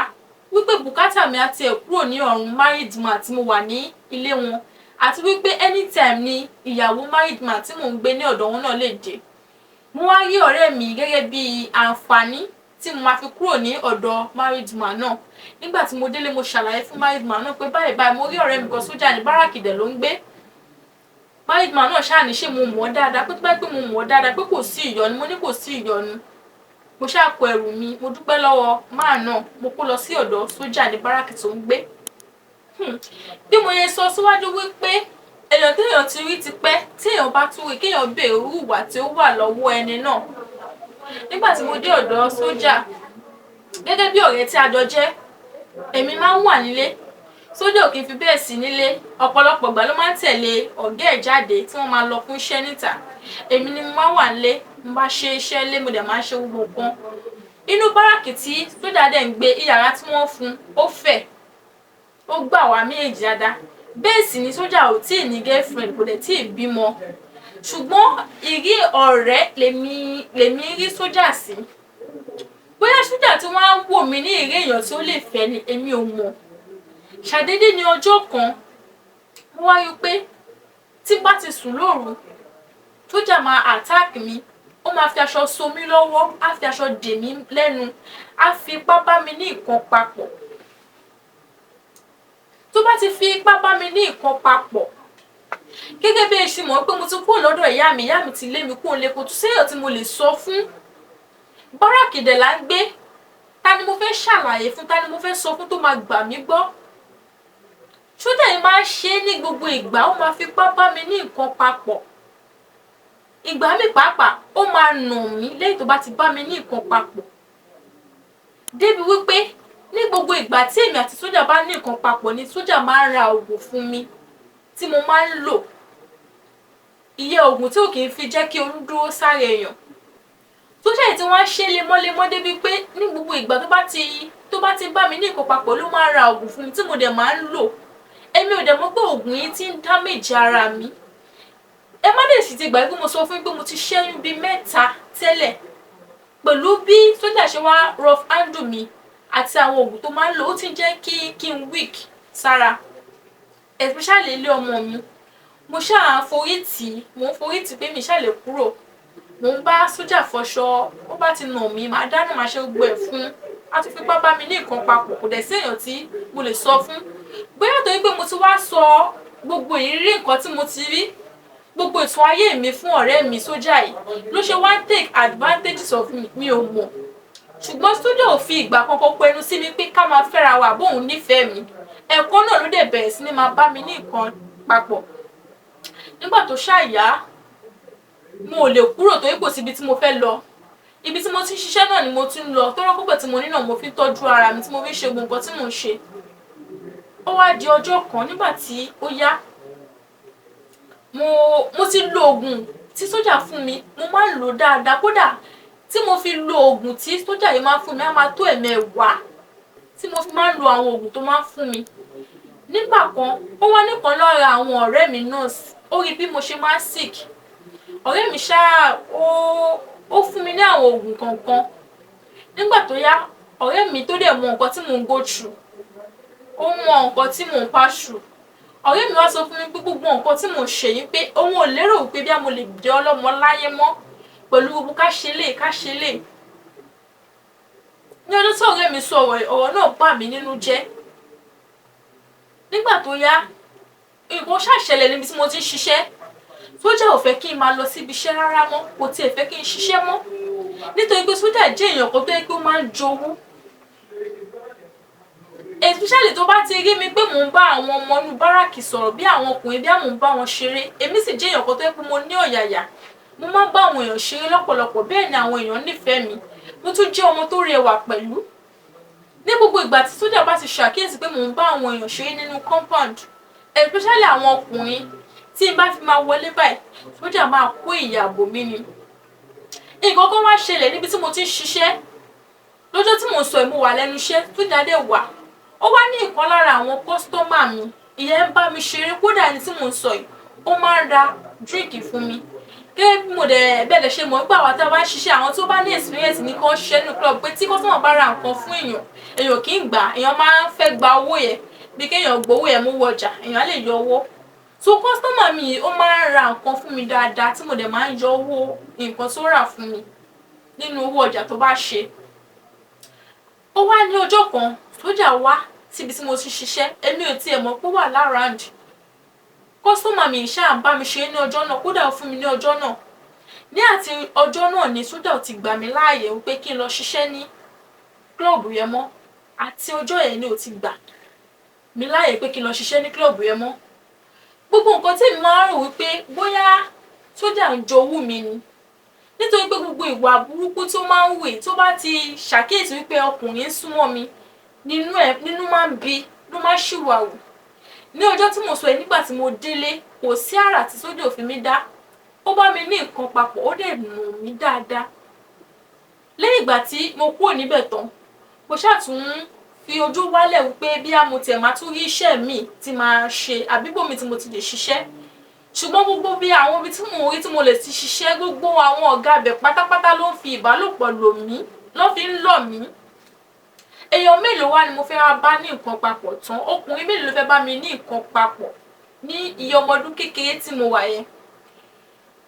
wípé bùkátà mi àti ẹ̀ kúrò ní ọ̀run married man tí mo wà ní ilé wọn, àti wípé anytime ni ìyàwó married man tí mò ń gbé ní ọ̀dọ̀ wọn náà lè dé. Mo wá rí ọ̀rẹ́ mi gẹ́gẹ́ bí àǹfààní tí mo máa fi kúrò ní ọ̀dọ̀ married man náà. Nígbà tí mo délé, mo ṣàlàyé fún married man náà pé báyìí mo rí ọ̀rẹ́ mi kan sójà ní báràkì dẹ̀ ló ń gbé. Married man náà ṣáà ní ṣé mo mọ̀ dáadáa, pé tó bá pé mo mọ̀ dáadáa, pé kò sí ìyọnu. Mo ní kò sí ìyọnu. Mo ṣáà kó ẹrù mi, mo dúpẹ́ lọ́wọ́ máà náà, mo kó lọ sí ọ̀dọ̀ sójà ní báràkì tó ń gbé. Bí mo yẹ sọ síwájú wípé èèyàn téèyàn ti rí ti pẹ́, tí èèyàn bá tún rí, kéèyàn béèrè irú ìwà tí ó wà lọ́wọ́ ẹni náà. Nígbà tí mo dé ọ̀dọ̀ sójà, gẹ́gẹ́ bí ọ̀rẹ́ tí a jọ jẹ́, èmi máa ń wà nílé. Sójà ò kì í fi bẹ́ẹ̀ sí nílé. Ọ̀pọ̀lọpọ̀ ìgbà ló máa ń tẹ̀lé ọ̀gá ẹ̀ jáde tí wọ́n máa lọ fún iṣẹ́ níta. Èmi ni mo máa wà nílé, mo bá ṣe iṣẹ́ ilé, mo dẹ̀ máa ṣe gbogbo nǹkan. Inú báràkì tí sójà dẹ̀ ń gbé, ìyàrá tí wọ́n fún ó fẹ̀, ó gbà wá méjèèjì dáadáa. Bẹ́ẹ̀ sì ni sójà ò tíì ní girlfriend, kò dẹ̀ tíì bímọ. Ṣùgbọ́n ìrí ọ̀rẹ́ lèmi rí sójà sí. Bóyá sójà tí wọ́n á wò mí ní ìrí èèyàn tí ó lè fẹ́ ni, èmi ò mọ̀. Ṣàdédé ní ọjọ́ kan, mo wá rí pé tí bá ti sùn lóru, sójà máa attack mi. Ó máa fi aṣọ so mí lọ́wọ́, á fi aṣọ dè mí lẹ́nu, á fi ipá bá mi ní nǹkan papọ̀. Tó bá ti fi ipá bá mi ní nǹkan papọ̀, gẹ́gẹ́ bí ẹ ṣe mọ̀ pé mo ti kúrò lọ́dọ̀ ìyá mi ti lé mi kúrò lé, kò tún séèyàn tí mo lè sọ fún. Báràkì dẹ̀ là ń gbé. Ta ni mo fẹ́ ṣàlàyé fún, ta ni mo fẹ́ sọ fún tó máa gbà mí gbọ́? Sójà yìí máa ń ṣe é ní gbogbo ìgbà, ó máa fi ipá bá mi ní nǹkan papọ̀. Ìgbà mi pàápàá, ó máa nà mí lẹ́yìn tó bá ti bá mi ní nǹkan papọ̀. Débi wípé ní gbogbo ìgbà tí èmi àti sójà bá ní nǹkan papọ̀ ni sójà máa ń ra oògùn fún mi tí mo máa ń lò. Ìyẹn oògùn tí ò kì í fi jẹ́ kí oyún dúró sára èèyàn. Sójà yìí tí wọ́n á ṣe lemọ́lemọ́ débi pé ní gbogbo ìgbà tó bá ti bá mi ní nǹkan papọ̀ ló máa ń ra oògùn fún mi tí mo dẹ̀ máa ń lò. Èmi ò dẹ̀ mọ̀ pé oògùn yìí ti ń damage ara mi. Ẹ má dẹ̀ sì ti gbà pé mo sọ fún yín pé mo ti ṣẹ́yún bíi 3 tẹ́lẹ̀. Pẹ̀lú bí sójà ṣe wá rough handle mi àti àwọn oògùn tó máa ń lò, ó ti ń jẹ́ kí n weak sára, especially ilé ọmọ mi. Mo ṣáà mo ń forí tì pé mi ṣáà lè kúrò. Mo ń bá sójà fọṣọ, ó bá ti nà mí, màá dáná, màá ṣe gbogbo ẹ̀ fún. A ti fipá bá mi ní nǹkan papọ̀, kò dẹ̀ sí èèyàn tí mo lè sọ fún. Bóyá torí pé mo ti wá sọ gbogbo ìrírí nǹkan tí mo ti rí, gbogbo ìtàn ayé mi fún ọ̀rẹ́ mi sójà yìí ló ṣe wá take advantages of mi ò mọ̀. Ṣùgbọ́n sójà ò fi ìgbà kankan pẹnu sí mi pé ká máa fẹ́ra wa bóun nífẹ̀ẹ́ mi. Ẹ̀kan náà ló dẹ̀ bẹ̀rẹ̀ sí ní máa bá mi ní nǹkan papọ̀. Nígbà tó ṣàyà, mo ò lè kúrò torí kò sí ibi tí mo fẹ́ lọ. Ibi tí mo ti ń ṣiṣẹ́ náà ni mo ti ń lọ. Tọ́rọ́ púpọ̀ tí mo ní náà mo fi ń tọ́jú ara mi tí mo fi ń ṣe gbogbo nǹkan tí mò ń ṣe. Ó wá di ọjọ́ kan nígbà tí ó yá, mo ti lo oògùn tí sójà fún mi, mo máa ń lò dáadáa. Kódà tí mo fi lo oògùn tí sójà yìí máa ń fún mi, á máa tó 10 tí mo fi máa ń lo àwọn oògùn tó máa ń fún mi. Nígbà kan, ó wá nìkan lára àwọn ọ̀rẹ́ mi nurse, ó rí bí mo ṣe máa ń sick. Ọ̀rẹ́ mi ṣáà ó fún mi ní àwọn oògùn kankan. Nígbà tó yá, ọ̀rẹ́ mi tó dẹ̀ mọ nǹkan tí mò ń go through, ó mọ nǹkan tí mò ń pass through. Ọ̀rẹ́ mi wá sọ fún mi pé gbogbo nǹkan tí mò ń ṣe yìí pé òun ò lérò pé bí mo lè jẹ́ ọlọ́mọ láyé mọ́ pẹ̀lú gbogbo ká ṣe lè. Ní ọjọ́ tí ọ̀rẹ́ mi sọ ọ̀rọ̀ náà bà mí nínú jẹ́. Nígbà tó yá, nǹkan ṣàṣẹlẹ̀ níbi tí mo ti ń ṣiṣẹ́. Sójà ò fẹ́ kí n máa lọ síbi iṣẹ́ rárá mọ́, kò tiẹ̀ fẹ́ kí n ṣiṣẹ́ mọ́. Nítorí pé sójà jẹ́ èèyàn kan tó yẹ pé ó máa ń jowú. Especially tó bá ti rí mi pé mò ń bá àwọn ọmọ inú báràkì sọ̀rọ̀ bí àwọn ọkùnrin bí mò ń bá wọn ṣeré. Èmi sì jẹ́ èèyàn kan tó yẹ pé mo ní ọ̀yàyà. Mo máa ń bá àwọn èèyàn ṣeré lọ́pọ̀lọpọ̀, bẹ́ẹ̀ ni àwọn èèyàn nífẹ̀ẹ́ mi. Mo tún jẹ́ ọmọ tó rẹwà pẹ̀lú. Ní gbogbo ìgbà tí sójà bá ti ṣàkíyèsí pé mò ń bá àwọn èèyàn ṣeré nínú compound, especially àwọn ọkùnrin, tí n bá fi máa wọlé báyìí, sójà máa kó ìyà bò mí ni. Nǹkan kan wá ṣẹlẹ̀ níbi tí mo ti ń ṣiṣẹ́. Lọ́jọ́ tí mò ń sọ mo wà lẹ́nu iṣẹ́, sójà dẹ̀ wà. Ó wá ní ìkan lára àwọn customer mi, ìyẹn ń bá mi ṣeré. Kódà ẹni tí mò ń sọ yìí, ó máa ń ra drink fún mi. Gẹ́gẹ́ bí mo dẹ̀ bẹ́ẹ̀ ṣe mọ̀ nípa àwọn tá a bá ń ṣiṣẹ́, àwọn tó bá ní experience ní kán ṣiṣẹ́ nínú club pé tí customer bá ra nǹkan fún èèyàn kì í gbà, èèyàn máa ń fẹ́ gba owó yẹn. Bí kéèyàn gbowó yẹn mú wọjà, èèyàn lè yọ owó. So customer mi ó máa ń ra nǹkan fún mi dáadáa tí mo dẹ̀ máa ń yọ owó nǹkan tó rà fún mi nínú owó ọjà tó bá ṣe. Ó wá ní ọjọ́ kan, sójà wá síbi tí mo ti ṣiṣẹ́, èmi ò tiẹ̀ mọ̀ pé ó wà láràáǹd. Customer mi ṣáà ń bá mi ṣeré ní ọjọ́ náà, kódà ó fún mi ní ọjọ́ náà. Ní àti ọjọ́ náà ni sójà ò ti gbà mí láàyè wípé kí n lọ ṣiṣẹ́ ní club yẹn mọ́. Àti ọjọ́ yẹn ni ò ti gbà mí láàyè pé kí n lọ ṣiṣẹ́ ní club yẹn mọ́. Gbogbo nǹkan tí èmi máa ń rò wípé bóyá sójà ń jowú mi ni. Nítorí pé gbogbo ìwà burúkú tó máa ń wù tó bá ti ṣàkíyèsí wípé ọkùnrin ń súnmọ́ mi, nínú máa ń bí, ló máa ń ṣìwàwù. Ní ọjọ́ tí mo sọ yìí, nígbà tí mo délé, kò sí àrà tí sójà ò fi mí dá. Ó bá mi ní nǹkan papọ̀, ó dẹ̀ nù mí dáadáa. Lẹ́yìn ìgbà tí mo kúrò níbẹ̀ tán, mo ṣàtún fi ojú wálẹ̀ wípé bí mo tiẹ̀ máa tún rí iṣẹ́ mi tí máa ṣe àbíbò mi tí mo ti lè ṣiṣẹ́. Ṣùgbọ́n gbogbo bí àwọn ibi tí mo rí tí mo lè ti ṣiṣẹ́, gbogbo àwọn ọ̀gá ibẹ̀ pátápátá ló ń fi ìbálòpọ̀ lò mí, ló fi ń lọ̀ mí. Èèyàn mélòó wá ni mo fẹ́ wá bá ní nǹkan papọ̀ tán? Ọkùnrin mélòó ló fẹ́ bá mi ní nǹkan papọ̀ ní iye ọmọ ọdún kékeré tí mo wà yẹn?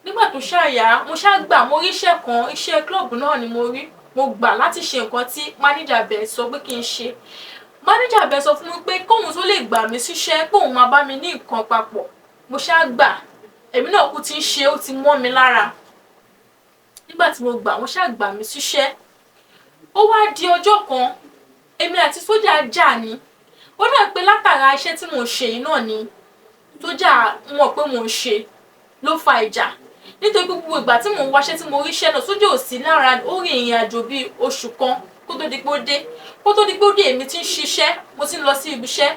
Nígbà tó ṣàyà, mo ṣàgbà, mo rí iṣẹ́ kan, iṣẹ́ club náà ni mo rí. Mo gbà láti ṣe nǹkan tí manager bẹ̀ sọ pé kí n ṣe. Manager bẹ̀ sọ fún mi pé kóhun tó lè gbà mí síṣẹ́, kóhun máa bá mi ní nǹkan papọ̀. Mo ṣàgbà, èmi náà kú ti ń ṣe, ó ti mọ́ mi lára. Nígbà tí mo gbà, wọ́n ṣàgbà mí síṣẹ́. Ó wá di ọjọ́ kan, èmi àti sójà jà ni. Ó dà pé látara iṣẹ́ tí mò ń ṣe yìí náà ni sójà mọ̀ pé mò ń ṣe ló fa ìjà. Nítorí gbogbo ìgbà tí mò ń wáṣẹ́ tí mo rí iṣẹ́ náà, sójà ò sí lára, ó rin ìrìn àjò bíi oṣù kan kó tó di pé ó dé èmi tí ń ṣiṣẹ́ mo ti ń lọ sí ibi iṣẹ́.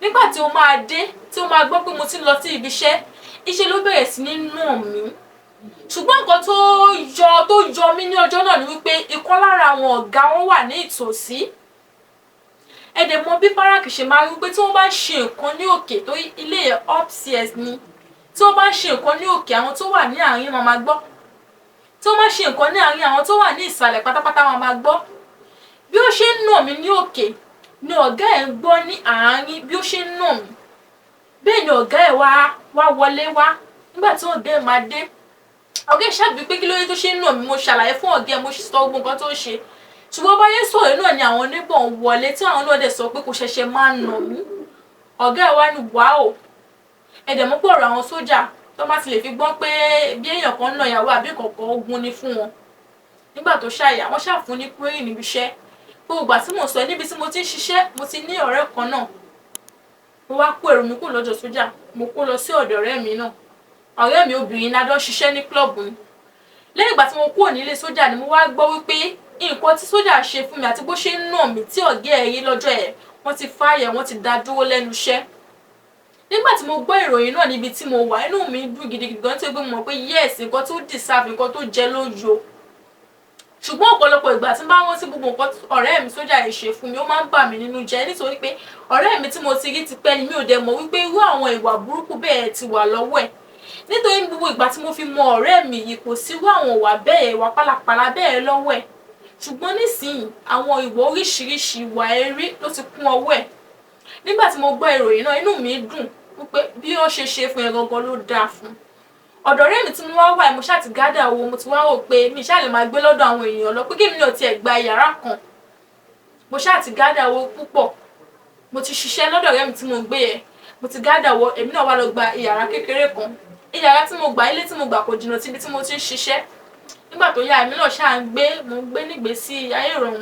Nígbà tí ó máa dé tí ó máa gbọ́ pé mo ti ń lọ sí ibi iṣẹ́, iṣẹ́ ló bẹ̀rẹ̀ sí ní nà mí. Ṣùgbọ́n nǹkan tó yọ mí ní ọjọ́ náà ni wípé ìkan lára àwọn ọ̀gá wọn wà ní ìtòsí. Ẹ dẹ̀ mọ̀ bí báràkì ṣe máa rí wípé tí wọ́n bá ṣe nǹkan ní òkè tó ilé upstairs ni, tí wọ́n bá ṣe nǹkan ní òkè àwọn tó wà ní àárín máa gbọ́, tí wọ́n bá ṣe nǹkan ní àárín àwọn tó wà ní ìsàlẹ̀ pátápátá máa gbọ́. Bí ó ṣe ń nà mí ní òkè ni ọ̀gá ẹ̀ ń gbọ́ ní àárín bí ó ṣe ń nà mí. Bẹ́ẹ̀ ni ọ̀gá ẹ̀ wá wọlé wá. Nígbà tí ọ̀gá ẹ̀ máa dé, ọ̀gá ẹ̀ ṣàbí pé kí ló dé tó ṣe ń nà mí, mo ṣàlàyé fún ọ̀gá ẹ̀, mo sọ gbogbo nǹkan tó ṣe. Ṣùgbọ́n báyé sọ̀rọ̀ náà ni àwọn neighbor ń wọlé tí àwọn náà dẹ̀ sọ pé kò ṣẹ̀ṣẹ̀ máa nà mí. Ọ̀gá ẹ̀ wá ní wàá ẹ dẹ̀ mọ̀ pé ọ̀rọ̀ àwọn sójà tó má ti lè fi gbọ́ pé bí èèyàn kan nà ìyàwó àbí kọ̀ọ̀kan ogun ni fún wọn. Nígbà tó ṣàyà wọ́n ṣàfún ní query níbi iṣẹ́. Gbogbo ìgbà tí mo sọ níbi tí mo ti ń ṣiṣẹ́ mo ti ní ọ̀rẹ́ kan náà. Mo wá kó èrò mi kúrò lọ́dọ̀ sójà, mo kó lọ sí ọ̀dọ̀ ọ̀rẹ́ mi náà. Ọ̀rẹ́ mi obìnrin náà jọ ṣiṣẹ́ ní club ni. Lẹ́yìn ìgbà tí mo kúrò nílé sójà ni mo wá gbọ́ wípé nǹkan tí sójà ṣe fún mi àti bó ṣe ń nà mí tí ọ̀gá ẹ̀ rí lọ́jọ́ ẹ̀ wọ́n ti fáyẹ̀ wọ́n ti dá dúró lẹ́nu iṣẹ́. Nígbà tí mo gbọ́ ìròyìn náà níbi tí mo wà inú mi dùn gidigidi gan tí ó gbé mo mọ̀ pé yes nǹkan tó deserve nǹkan tó jẹ ló yọ. Ṣùgbọ́n ọ̀pọ̀lọpọ̀ ìgbà tí n bá rántí gbogbo nǹkan ọ̀rẹ́ mi sójà yìí ṣe fún mi ó máa ń bà mí nínú jẹ́ nítorí pé ọ̀rẹ́ mi tí mo ti rí tipẹ́ ni mi ò dẹ̀ mọ̀ wípé irú àwọn ìwà burúkú bẹ́ẹ̀ ti wà lọ́wọ́ ẹ̀. Nítorí gbogbo ìgbà tí mo fi mọ ọ̀rẹ́ mi yìí kò sí irú àwọn ìwà bẹ́ẹ̀ ìwà pálapàla bẹ́ẹ̀ lọ́wọ́ ẹ̀. Ṣùgbọ́n nísìnyí àwọn ìwà oríṣiríṣi ìwà ẹ̀rí ló ti kún ọwọ́ ẹ̀. Nígbà tí mo gbọ́ ìròyìn náà inú mi dùn wípé bí ó ṣe ṣe fún ẹ gangan ló dáa fún. Ọ̀dọ̀ ọ̀rẹ́ mi tí mo wá wà mo ṣáà ti gádà owó mo ti wá rò pé mi ṣáà lè máa gbé lọ́dọ̀ àwọn èèyàn lọ pé kí mi náà tiẹ̀ gba yàrá kan. Mo ṣáà ti gádà owó púpọ̀. Mo ti ṣiṣẹ́ lọ́dọ̀ ọ̀rẹ́ mi tí mo gbé yẹn. Mo ti gádà owó èmi náà wá lọ gba yàrá kékeré kan. Yàrá tí mo gbà ilé tí mo gbà kò jìnnà síbi tí mo ti ń ṣiṣẹ́. Nígbà tó yá èmi náà ṣáà mo ń gbé nígbésí ayé ìrọ̀rùn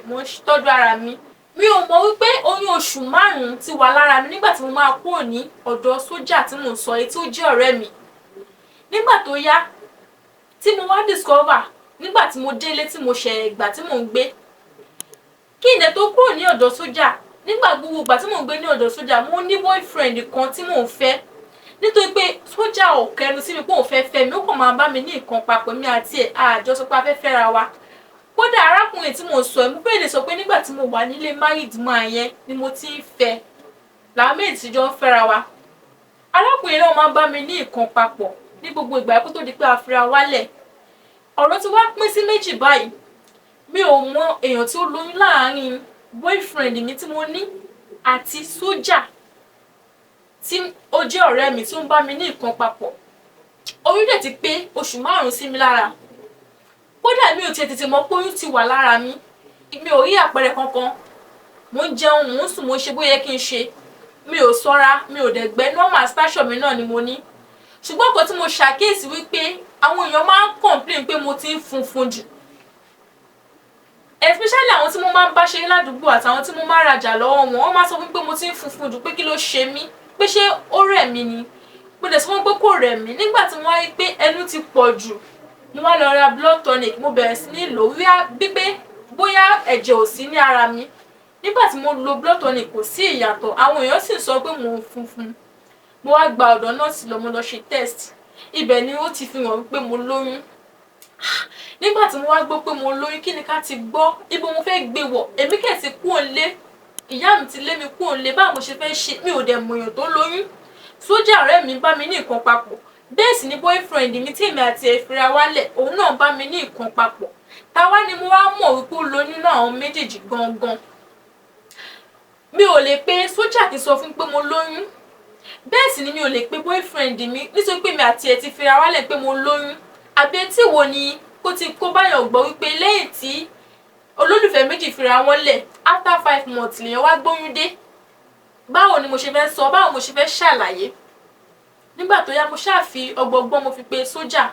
mo ń tọ́jú ara mi. Mi ò mọ̀ wípé oyún oṣù 5 ti wà lára mi nígbà tí mo máa kúrò ní ọ̀dọ̀ sójà tí mo sọ èyí tí ó jẹ́ ọ̀rẹ́ mi. Nígbà tó yá tí mo wá discover nígbà tí mo délé tí mo ṣẹ̀ ìgbà tí mò ń gbé kí n dẹ̀ tó kúrò ní ọ̀dọ̀ sójà nígbà gbogbo ìgbà tí mò ń gbé ní ọ̀dọ̀ sójà mo ní boyfriend kan tí mò ń fẹ́ nítorí pé sójà ò kẹnu sí mi pé òun fẹ́ fẹ́ mi ó kàn máa bá mi ní nǹkan papọ̀ mi àti ẹ̀ àjọsọ pé a fẹ́ fẹ́ra wa. Kódà arákùnrin tí mo sọ mo fẹ́ lè sọ pé nígbà tí mo wà nílé married man yẹn ni mo ti ń fẹ́ làwọn méjì tí jọ ń fẹ́ra wa. Arákùnrin náà máa ń bá mi ní nǹkan papọ̀ ní gbogbo ìgbà kó tó di pé a fẹ́ra wálẹ̀. Ọ̀rọ̀ ti wá pín sí méjì báyìí. Mi ò mọ èèyàn tí ó lóyún láàárín boyfriend mi tí mo ní àti sójà tí ó jẹ́ ọ̀rẹ́ mi tí ó ń bá mi ní nǹkan papọ̀. Oyún dẹ̀ ti pé oṣù 5 sí mi lára. Kódà mi ò tètè mọ̀ pé oyún ti wà lára mi. Mi ò rí àpẹẹrẹ kankan. Mo ń jẹun, mo ń sùn, mo ń ṣe bó yẹ kí n ṣe. Mi ò ṣọ́ra, mi ò dẹ̀ gbẹ́ normal station mi náà ni mo ní. Ṣùgbọ́n nǹkan tí mo ṣàkíyèsí wípé àwọn èèyàn máa ń complain pé mo ti ń funfun jù. Especially àwọn tí mo máa ń bá ṣeré ládùúgbò àtàwọn tí mo máa ń rajà lọ́wọ́ wọn, wọ́n máa sọ fún mi pé mo ti ń funfun jù pé kí ló ṣe mí, pé ṣé ó rẹ̀ mí ni. Mo dẹ̀ sọ fún wọn pé kò rẹ̀ mí. Nígbà tí mo wá rí pé ẹnu ti pọ̀ jù, mo wá lọ ra blood tonic, mo bẹ̀rẹ̀ sí ní lò bí pé bóyá ẹ̀jẹ̀ ò sí ní ara mi. Nígbà tí mo lo blood tonic kò sí ìyàtọ̀, àwọn èèyàn sì sọ pé mo ń funfun. Mo wá gba ọ̀dọ̀ nọ́ọ̀sì lọ mo lọ ṣe test. Ibẹ̀ ni ó ti fi hàn wípé mo lóyún. Nígbà tí mo wá gbọ́ pé mo lóyún kí ni ká ti gbọ́ ibo mo fẹ́ gbé wọ̀ èmi kẹ̀ ti kú òǹlé ìyá mi ti lé mi kú òǹlé báwo mo ṣe fẹ́ ṣe mi ò dẹ̀ mọ̀ èèyàn tó lóyún. Sójà ọ̀rẹ́ mi bá mi ní nǹkan papọ̀ bẹ́ẹ̀ sì ni boyfriend mi tí èmi àti ẹ̀ fira wálẹ̀ òun náà bá mi ní nǹkan papọ̀. Táwa ni mo wá mọ̀ wípé ó lóyún náà àwọn méjèèjì gangan. Mi ò lè pe sójà kí n sọ fún pé mo lóyún. Bẹ́ẹ̀ sì ni mi ò lè pe boyfriend mi nítorí pé mi àti ẹ̀ ti fira wálẹ̀ pé mo lóyún. Àbí etí wo ni kó ti kó báyọ̀ gbọ́ wípé lẹ́yìn tí olólùfẹ́ méjì fira wọn lẹ̀ after 5 months lèèyàn wá gbóyún dé. Báwo ni mo ṣe fẹ́ sọ báwo mo ṣe fẹ́ ṣàlàyé. Nígbà tó yá mo ṣáà fi ọgbọgbọ́n mo fi pe sójà.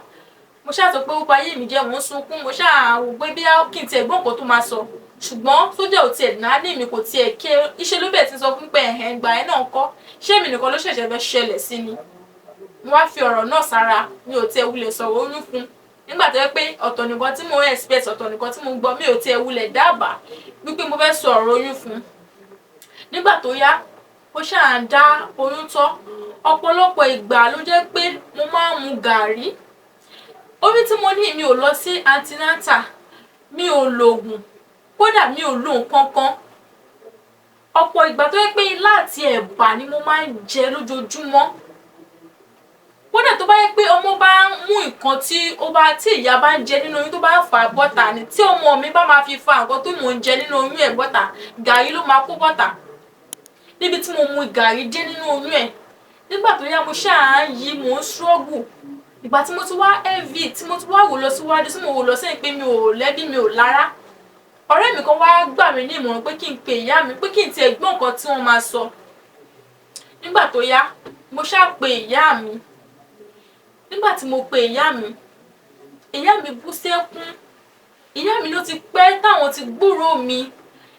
Mo ṣáà sọ pé ó pa ayé mi jẹ́ mò ń sunkún mo ṣáà wò pé bí kí n tiẹ̀ gbọ́ nǹkan tó máa sọ. Ṣùgbọ́n sójà ò tiẹ̀ náà ní mi kò tiẹ̀ ké iṣẹ́ ló bẹ̀ ti sọ fún pé ẹ̀hẹ̀ ìgbà ẹ̀ náà kọ́ ṣé èmi nìkan ló ṣẹ̀ṣẹ̀ fẹ́ ṣẹlẹ̀ sí ni. Mo wá fi ọ̀rọ̀ náà sára mi ò tiẹ̀ wulẹ̀ sọ̀rọ̀ oyún fún nígbà tó yẹ pé ọ̀tọ̀ nìkan tí mo expect ọ̀tọ̀ nìkan tí mo gbọ́, mi ò tiẹ̀ wulẹ̀ dábàá wípé mo fẹ́ sọ ọ̀rọ̀ oyún fún un. Nígbà tó yá ó ṣáà ń dá oyún tọ́. Ọ̀pọ̀lọpọ̀ ìgbà ló jẹ́ pé mo máa ń mu gàrí. Oyún tí mo ní mi ò lọ sí antenatal, mi ò lo òògùn, kódà mi ò lo nǹkan kan. Ọ̀pọ̀ ìgbà tó yẹ pé ilá àti ẹ̀bà ni mo máa ń jẹ lójoojúmọ́. Kódà tó bá yẹ pé ọmọ bá ń mú nǹkan tí ìyá bá ń jẹ nínú oyún tó bá ń fà bọ́tà ni, tí ọmọ mi bá máa fi fa nǹkan tó mò ń jẹ nínú oyún ẹ̀ bọ́tà, gàrí ló máa kó bọ́tà. Níbi tí mo mu gàrí dé nínú oyún ẹ̀, nígbà tó yá mo ṣáà ń yí, mò ń struggle. Ìgbà tí mo ti wá heavy, tí mo ti wá wò lọ síwájú, tí mo wò lọ sẹ́yìn pé mi ò lẹ́bí, mi ò lára, ọ̀rẹ́ mi kan wá gbà mí ní ìmọ̀ràn pé kí n pe ìyá mi, pé kí n tiẹ̀ gbọ́ nǹkan tí wọ́n máa sọ. Nígbà tó yá mo ṣáà pe ìyá mi. Nígbà tí mo pe ìyá mi bú sẹ́kún. Ìyá mi ló ti pẹ́ táwọn ti gbúròó mi.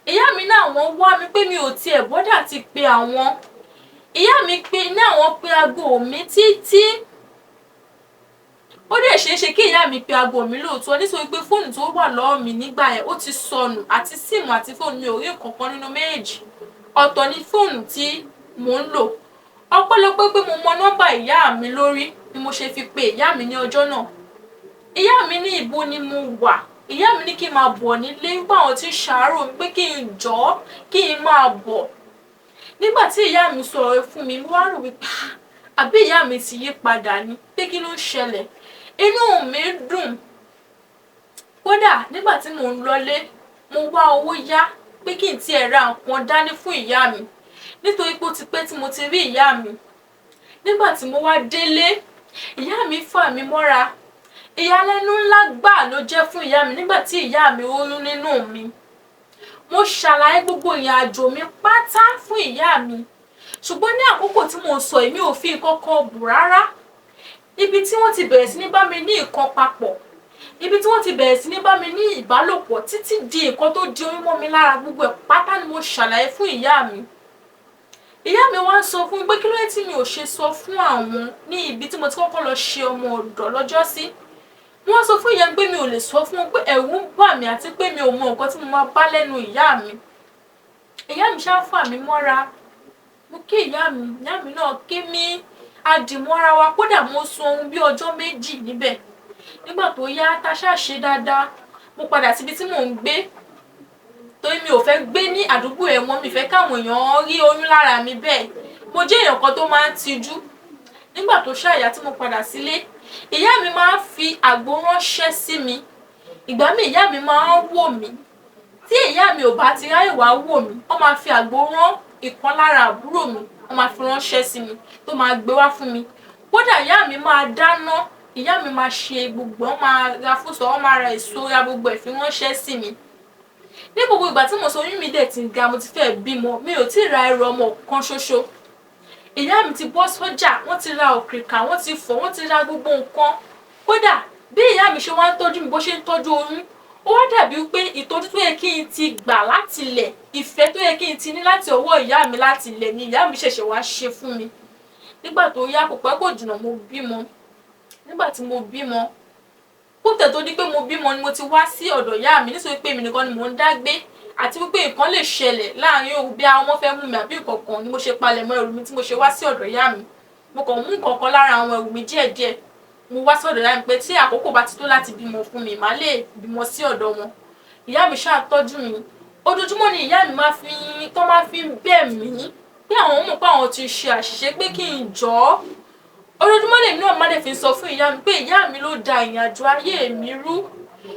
Ìyá mi náà wọ́n wá mi pé mi ò tiẹ̀ bọ́dà ti pe àwọn. Ìyá mi pé ní àwọn pe aago mi títí. Ó dẹ̀ ṣeéṣe kí ìyá mi pe aago mi lóòótọ́, nítorí pé fóònù tó wà lọ́wọ́ mi nígbà yẹn ó ti sọnù, àti síìmù àti fóònù mi ò rí nǹkan kan nínú méjèèjì. Ọ̀tọ̀ ni fóònù tí mò ń lò. Ọpẹ́lọpẹ́ pé mo mọ nọ́mbà ìyá mi lórí ni mo ṣe fi pe ìyá mi ní ọjọ́ náà. Ìyá mi ní ibo ni mo wà. Ìyá mi ní kí n máa bọ̀ nílé, nígbà àwọn tí ń ṣàárò mi pé kí n jọ̀ọ́ kí n máa bọ̀. Nígbà tí ìyá mi sọ̀rọ̀ fún mi, mo wá rò wípé àbí ìyá mi ti yí padà ni, pé kí ló ń ṣẹlẹ̀. Inú mi dùn. Kódà nígbà tí mò ń lọlé, mo wá owó yá pé kí n tiẹ̀ ra nǹkan dání fún ìyá mi, nítorí pé ó ti pẹ́ tí mo ti rí ìyá mi. Nígbà tí mo wá délé, ìyá mi fà mí mọ́ra. Ìyàlẹ́nu ńlá gbà ló jẹ́ fún ìyá mi nígbà tí ìyá mi oyún nínú mi. Mo ṣàlàyé gbogbo ìrìn àjò mi pátá fún ìyá mi. Ṣùgbọ́n ní àkókò tí mo sọ èmi ò fi nǹkan kan bù rárá. Ibi tí wọ́n ti bẹ̀rẹ̀ sí ní bá mi ní nǹkan papọ̀, ibi tí wọ́n ti bẹ̀rẹ̀ sí ní bá mi ní ìbálòpọ̀ títí di nǹkan tó di oyún mọ́ mi lára, gbogbo ẹ̀ pátá ni mo ṣàlàyé fún ìyá mi. Ìyá mi wá ń sọ fún mi pé kí ló dé tí mi ò ṣe sọ fún àwọn ní ibi tí mo ti kọ́kọ́ lọ ṣe ọmọ ọ̀dọ̀ lọ́jọ́sí. Wọ́n sọ fún ìyá mi pé mi ò lè sọ fún wọn, pé ẹ̀rù ń bà mí àti pé mi ò mọ nǹkan tí mo máa bá lẹ́nu ìyá mi. Ìyá mi ṣáà fà mí mọ́ra. Mo kí ìyá mi náà kí mi, adìmọ́ra wa, kódà mo sùn oorun bí ọjọ́ méjì níbẹ̀. Nígbà tó yá tá ṣáà ṣe dáadáa, mo padà síbi tí mò ń gbé, torí mi ò fẹ́ gbé ní àdúgbò ẹ̀ mọ́, mi fẹ́ káwọn èèyàn rí oyún lára mi bẹ́ẹ̀. Mo jẹ́ èèyàn kan tó máa ń tijú. Nígbà tó ṣàyà tí mo padà sílé, ìyá mi máa ń fi àgbo ránṣẹ́ sí mi. Ìgbà míì ìyá mi máa ń wò mí. Tí ìyá mi ò bá ti ráyè wá wò mí, ó máa fi àgbo rán ìkan lára àbúrò mi, ó máa fi ránṣẹ́ sí mi tó máa gbé wá fún mi. Kódà ìyá mi máa dáná, ìyá mi máa ṣe gbogbo, ó máa ra fúsọ, ó máa ra èso, ra gbogbo ẹ̀ fi ránṣẹ́ sí mi. Ní gbogbo ìgbà tí mo sọ oyún mi dẹ̀ ti ga, mo ti fẹ́ bímọ, mi ò tí ì ra ẹrù ọmọ kan ṣoṣo. Ìyá mi ti bọ́ sọ́jà, wọ́n ti ra òkìrìkà, wọ́n ti fọ̀, wọ́n ti ra gbogbo nǹkan. Kódà bí ìyá mi ṣe wá ń tọ́jú mi bó ṣe ń tọ́jú oyún, ó wá dàbí pé ìtọ́jú tó yẹ kí n ti gbà láti ilẹ̀, ìfẹ́ tó yẹ kí n ti ní láti ọwọ́ ìyá mi láti ilẹ̀ ni ìyá mi ṣẹ̀ṣẹ̀ wá ṣe fún mi. Nígbà tó yá kò pẹ́ kò jìnnà mo bímọ. Nígbà tí mo bímọ, kó tẹ̀ tó di pé mo bímọ ni mo ti wá sí ọ̀dọ̀ ìyá mi, nítorí pé èmi nìkan ni mò ń dá gbé, àti wípé nǹkan lè ṣẹlẹ̀ láàrin òru bí àwọn ọmọ fẹ́ mú mi àbí nǹkan kan, ni mo ṣe palẹ̀mọ́ ẹrù mi tí mo ṣe wá sí ọ̀dọ̀ ìyá mi. Mo kàn mú nǹkan kan lára àwọn ẹrù mi díẹ̀díẹ̀, mo wá sí ọ̀dọ̀ ìyá mi pé tí àkókò bá ti tó láti bímọ fún mi, màá lè bímọ sí ọ̀dọ̀ wọn. Ìyá mi ṣáà tọ́jú mi. Ojoojúmọ́ ni ìyá mi máa fi bẹ̀ mí pé àwọn mọ̀ pé àwọn ti ṣe àṣìṣe, pé kí n jọ̀ọ́. Ojoojúmọ́ lèmi náà má lè fi sọ fún ìyá mi pé ìyá mi ló da ìrìnàjò ayé mi rú.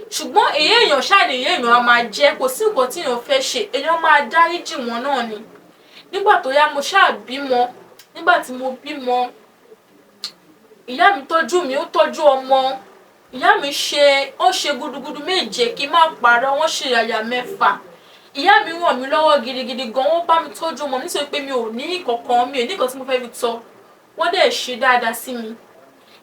Ṣùgbọ́n èèyàn ṣáà ni èèyàn á máa jẹ́, kò sí nǹkan tí èèyàn fẹ́ ṣe, èèyàn máa dáríjì wọn náà ni. Nígbà tó yá mo ṣáà bímọ. Nígbà tí mo bímọ, ìyá mi tọ́jú mi, ó tọ́jú ọmọ. Ìyá mi ṣe gudugudu méje kí n má parọ́, wọ́n ṣe yàyà mẹ́fà. Ìyá mi ràn mí lọ́wọ́ gidigidi gan, wọ́n bá mi tọ́jú ọmọ nítorí pé mi ò ní kankan, mi ò ní nǹkan tí mo fẹ́ fi tọ́. Wọ́n dẹ̀ ṣe dáadáa sí mi.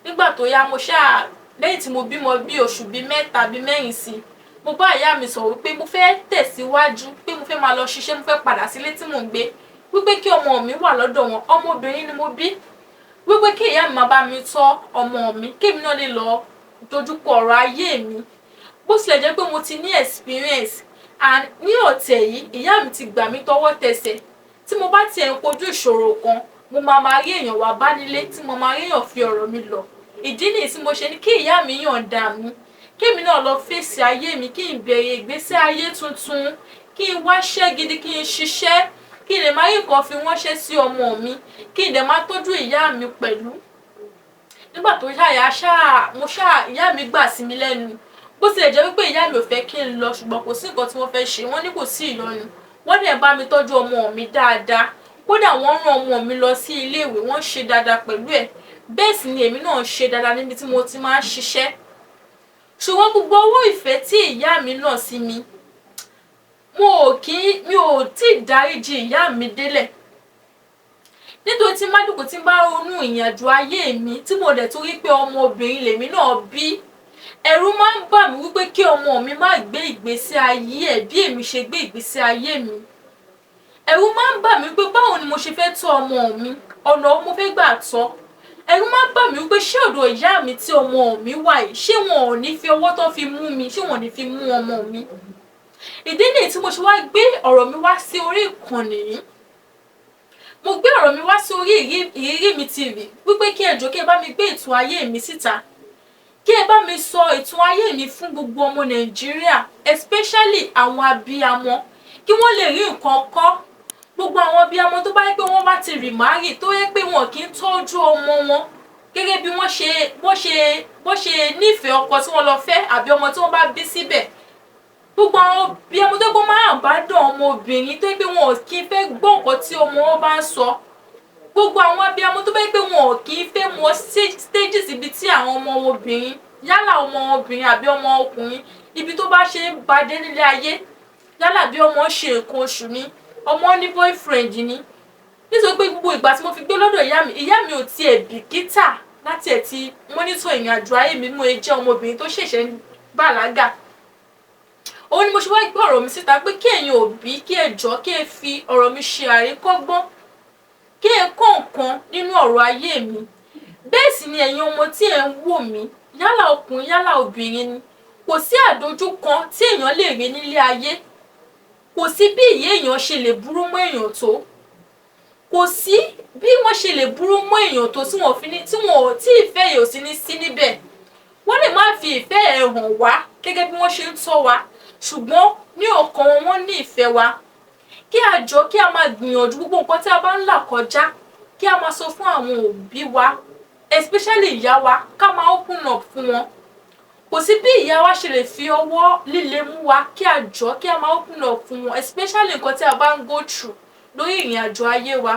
Nígbà tó yá mo ṣáà, lẹ́yìn tí mo bímọ bí oṣù bí 3 bí 4 sí, mo bá ìyá mi sọ̀rọ̀ wípé mo fẹ́ tẹ̀síwájú, pé mo fẹ́ máa lọ ṣiṣẹ́, mo fẹ́ padà sílé tí mò ń gbé, wípé kí ọmọ mi wà lọ́dọ̀ wọn, ọmọbìnrin ni mo bí, wípé kí ìyá mi máa bá mi tọ́ ọmọ mi, kí èmi náà lè lọ dojúkọ ọ̀rọ̀ ayé mi bó tilẹ̀ jẹ́ pé mo ti ní experience and ní ọ̀tẹ̀ yìí ìyá mi ti gbà mí tọwọ́ tẹsẹ̀ tí mo bá tiẹ̀ ń kojú ìṣòro kan mo máa rí èèyàn wá bá nílé tí mo máa rí èèyàn fi ọ̀rọ̀ mi lọ ìdí nìyí tí mo ṣe ní kí ìyá mi yọ̀ǹda mi kí èmi náà lọ fèsì ayé mi kí n bẹ̀rẹ̀ ìgbésí ayé tuntun kí n wáṣẹ́ gidi kí n ṣiṣẹ́ kí n lè má rí nǹkan fi ránṣẹ́ sí ọmọ mi kí n dẹ̀ má tọ́jú ìyá mi pẹ̀lú nígbà tó yáya ìyá mi gbà sí mi lẹ́nu bó tilẹ̀ jẹ́ wípé ìyá mi ò fẹ́ kí n lọ ṣùgbọ́n kò sí nǹkan tí wọ́n fẹ́ ṣe wọ́n ní kò sí ìyọnu wọ́n dẹ̀ bá mi tọ́jú ọmọ mi dáadáa kódà wọ́n rán ọmọ mi lọ sí iléèwé wọ́n ṣe dáadáa pẹ̀lú ẹ̀ bẹ́ẹ̀ sì ni èmi náà ṣe dáadáa níbi tí mo ti máa ń ṣiṣẹ́ ṣùgbọ́n gbogbo owó ìfẹ́ tí ìyá mi náà sí mi mi ò tí ì dáríjì ìyá mi délẹ̀ nítorí tí mádùkú tí bá ronú ìrìnàjò ayé mi tí mo dẹ̀ tún rí pé ọmọbìnrin lèmi náà bí ẹ̀rù máa ń bà mí wípé kí ọmọ mi má gbé ìgbésí ayé ẹ̀ bí èmi ṣe gbé ìgbésí ayé mi ẹ̀rù máa ń bà mí wípé báwo ni mo ṣe fẹ́ tọ́ ọmọ mi ọ̀nà mo fẹ́ gbà tọ́ ẹ̀rù máa ń bà mí wípé ṣé ọ̀dọ̀ ìyá mi tí ọmọ mi wà yìí ṣé wọn ò ní fi ọwọ́ tó fi mú mi ṣé wọn ò ní fi mú ọmọ mi ìdí nìyí tí mo ṣe wá gbé ọ̀rọ̀ mi wá sí orí ìkànnì yìí mo gbé ọ̀rọ̀ mi wá sí orí Ìrírí mi TV wípé kí ẹ jọ̀ọ́ kí ẹ bá mi gbé ìtàn ayé mi síta kí ẹ bá mi sọ ìtàn ayé mi fún gbogbo ọmọ Nàìjíríà especially àwọn abiyamọ kí wọ́n lè rí nǹkan kọ́ gbogbo àwọn abiyamọ tó bá yẹ pé wọ́n bá ti rìmárì tó yẹ pé wọn kì í tọ́jú ọmọ wọn gẹ́gẹ́ bí wọ́n ṣe nífẹ̀ẹ́ ọkọ tí wọ́n lọ fẹ́ àbí ọmọ tí wọ́n bá bí síbẹ̀ gbogbo àwọn abiyamọ tó gbọ́ máa bá dán ọmọ obìnrin tó yẹ pé wọn kì í fẹ́ gbọ́ nǹkan tí ọmọ wọn bá ń sọ gbogbo àwọn abiyamọ tó bá yẹ pé wọn kì í fẹ́ mọ stages ibi tí àwọn ọmọ obìnrin yálà ọmọ obìnrin àbí ọmọ ọkùnrin ibi tó bá ṣe ń badé nílé ayé yálà bí ọmọ ṣe nǹkan oṣù ni ọmọ ní boyfriend ni nítorí pé gbogbo ìgbà tí mo fi gbé lọ́dọ̀ ìyá mi ò tiẹ̀ bìkítà láti ẹ̀ ti mọ́nítọ̀ ìrìnàjò ayé mi mú e jẹ́ ọmọbìnrin tó ṣẹ̀ṣẹ̀ ń bàlágà òun ni mo ṣe wá gbé ọ̀rọ̀ mi síta pé kí ẹ̀yin òbí kí ẹ jọ̀ọ́ kí ẹ fi ọ̀rọ̀ mi ṣe àríkọ́gbọ́n kí ẹ kọ́ nǹkan nínú ọ̀rọ̀ ayé mi bẹ́ẹ̀ sì ni ẹ̀yin ọmọ tí ẹ ń wò mí yálà ọkùnrin yálà obìnrin ni kò sí àdójúkan tí èèyàn lè rí nílé ayé kò sí bí ìyá èèyàn ṣe lè burú mọ́ èèyàn tó kò sí bí wọ́n ṣe lè burú mọ́ èèyàn tó tí ìfẹ́ yìí ò sí ní sí níbẹ̀ wọ́n lè má fi ìfẹ́ ẹ̀ hàn wá gẹ́gẹ́ bí wọ́n ṣe ń tọ́ wa ṣùgbọ́n ní ọkàn wọn ní ìfẹ́ wa kí a jọ̀ọ́ kí a máa gbìyànjú gbogbo nǹkan tí a bá ń là kọjá kí a máa sọ fún àwọn òbí wa especially ìyá wa ká máa open up fún wọn kò sí bí ìyá wa ṣe lè fi ọwọ́ líle mú wa kí a jọ̀ọ́ kí a máa open up fún wọn especially nǹkan tí a bá ń go through lórí ìrìn àjò ayé wa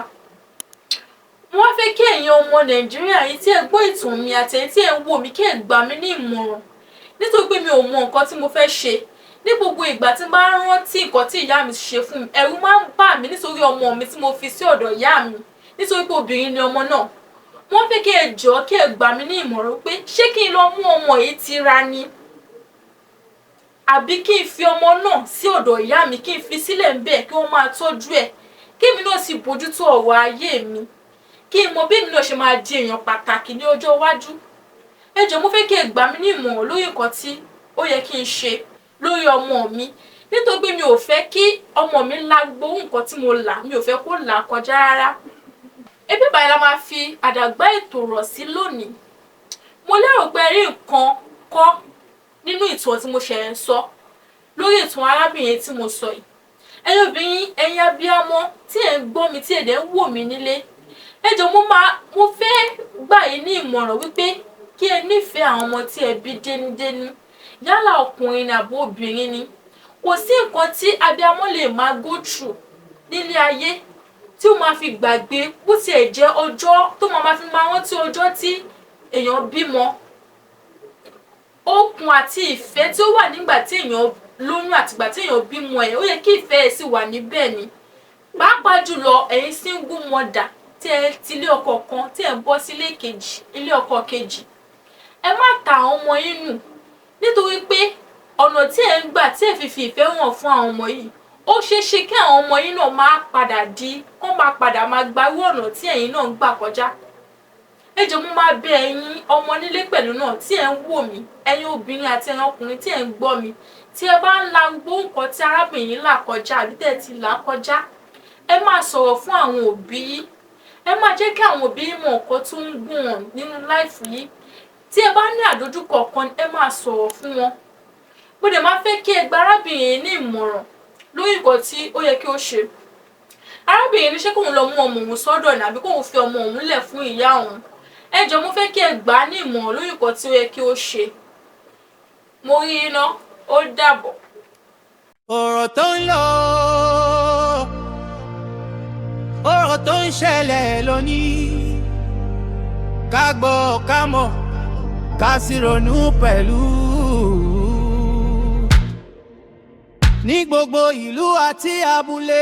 wọ́n fẹ́ kí ẹ̀yin ọmọ Nàìjíríà yìí tí ẹ gbọ́ ìtàn mi àtẹ̀yìn tí ẹ ń wò mí kí ẹ gbà mí ní ìmọ̀ràn nítorí pé mi ò mọ nǹkan tí mo fẹ́ ṣe ní gbogbo ìgbà tí n bá rántí nǹkan tí ìyá mi ṣe fún mi ẹ̀rù máa ń bà mí nítorí ọmọ mi tí mo fi sí ọ̀dọ̀ ìyá mi nítorí pé obìnrin ni ọmọ náà wọ́n fẹ́ kí ẹ jọ̀ọ́ kí ẹ gbà mí ní ìmọ̀ràn pé ṣé kí n lọ mú ọmọ yìí tira ni àbí kí n fi ọmọ náà sí ọ̀dọ̀ ìyá mi kí n fi sílẹ̀ ń bẹ̀ kí wọ́n máa tọ́jú ẹ̀ kí èmi náà sì bójútó ọ̀rọ̀ ayé mi kí n mọ bí èmi náà ṣe máa di èèyàn pàtàkì ní ọjọ́ iwájú ẹ jọ̀ọ́ mo fẹ́ kí ẹ gbà mí ní ìmọ̀ràn lórí nǹkan tí ó yẹ kí n ṣe lórí ọmọ mi nítorí pé mi ò fẹ́ kí ọmọ mi lágbó nǹkan tí mo là mi ò fẹ́ kó là kọjá rárá ebi báyìí la máa fi àdàgbà ètò rọ̀ sí lónìí mo lérò pé ẹ rí nǹkan kọ́ nínú ìtàn tí mo ṣẹ̀ ń sọ lórí ìtàn arábìnrin tí mo sọ yìí ẹ̀yin obìnrin ẹ̀yin abiyamọ tí ẹ ń gbọ́ mi tí ẹ dẹ̀ ń wò mí nílé ẹ jọ̀ọ́ mo fẹ́ gbà yín ní ìmọ̀ràn wípé kí ẹ nífẹ̀ẹ́ àwọn ọmọ tí ẹ bí dénúdénú yálà ọkùnrin ni àbí obìnrin ni kò sí nǹkan tí abiyamọ lè máa go through nílé ayé tí ó máa fi gbàgbé bó tiẹ̀ jẹ́ ọjọ́ tó máa fi máa rántí ọjọ́ tí èèyàn bímọ okun àti ìfẹ́ tí ó wà nígbà tí èèyàn lóyún àtìgbà tí èèyàn bímọ ẹ̀ ó yẹ kí ìfẹ́ ẹ̀ sì wà níbẹ̀ ni pàápàá jùlọ ẹ̀yin single mother tí ẹ ti ilé ọkọ kan tí ẹ ń bọ́ sílé kejì ilé ọkọ kejì ẹ má ta àwọn ọmọ yín nù nítorí pé ọ̀nà tí ẹ ń gbà tí ẹ fi ìfẹ́ hàn fún àwọn ọmọ yìí ó ṣeé ṣe kí àwọn ọmọ yín náà máa padà máa gba irú ọ̀nà tí ẹ̀yin náà ń gbà kọjá ẹ jọ̀ọ́ mo máa bẹ̀ ẹ̀yin ọmọ nílé pẹ̀lú náà tí ẹ ń wò mí, ẹ̀yin obìnrin àti ẹ̀yin ọkùnrin tí ẹ ń gbọ́ mi, tí ẹ bá ń la gbogbo nǹkan tí arábìnrin là kọjá àbí tẹ́ ti là kọjá, ẹ máa sọ̀rọ̀ fún àwọn òbí yín, ẹ máa jẹ́ kí àwọn òbí yín mọ nǹkan tó ń gùn wọn nínú láìfù yìí. Tí ẹ bá ní àdójúkọ kan, ẹ máa sọ̀rọ̀ fún wọn. Mo dẹ̀ máa fẹ́ kí ẹ gba arábìnrin ní ìmọ̀ràn lórí nǹkan tí ó yẹ kí ó ṣe. Arábìnrin ní ṣé kóun lọ mú ọmọ òun sọ́dọ̀ ní àbí kóun fi ọmọ òun lẹ̀ fún ìyá òun. Ẹ jọ̀ọ́ mo fẹ́ kí ẹ gbà á ní ìmọ̀ràn lórí nǹkan tí ó yẹ kí ó ṣe. Mo rí iná, ó dàbọ̀. Ọ̀rọ̀ tó ń lọ, ọ̀rọ̀ tó ń ṣẹlẹ̀ lónìí, ká gbọ́ ká mọ̀ ká sì ronú pẹ̀lú. Ní gbogbo ìlú àti abúlé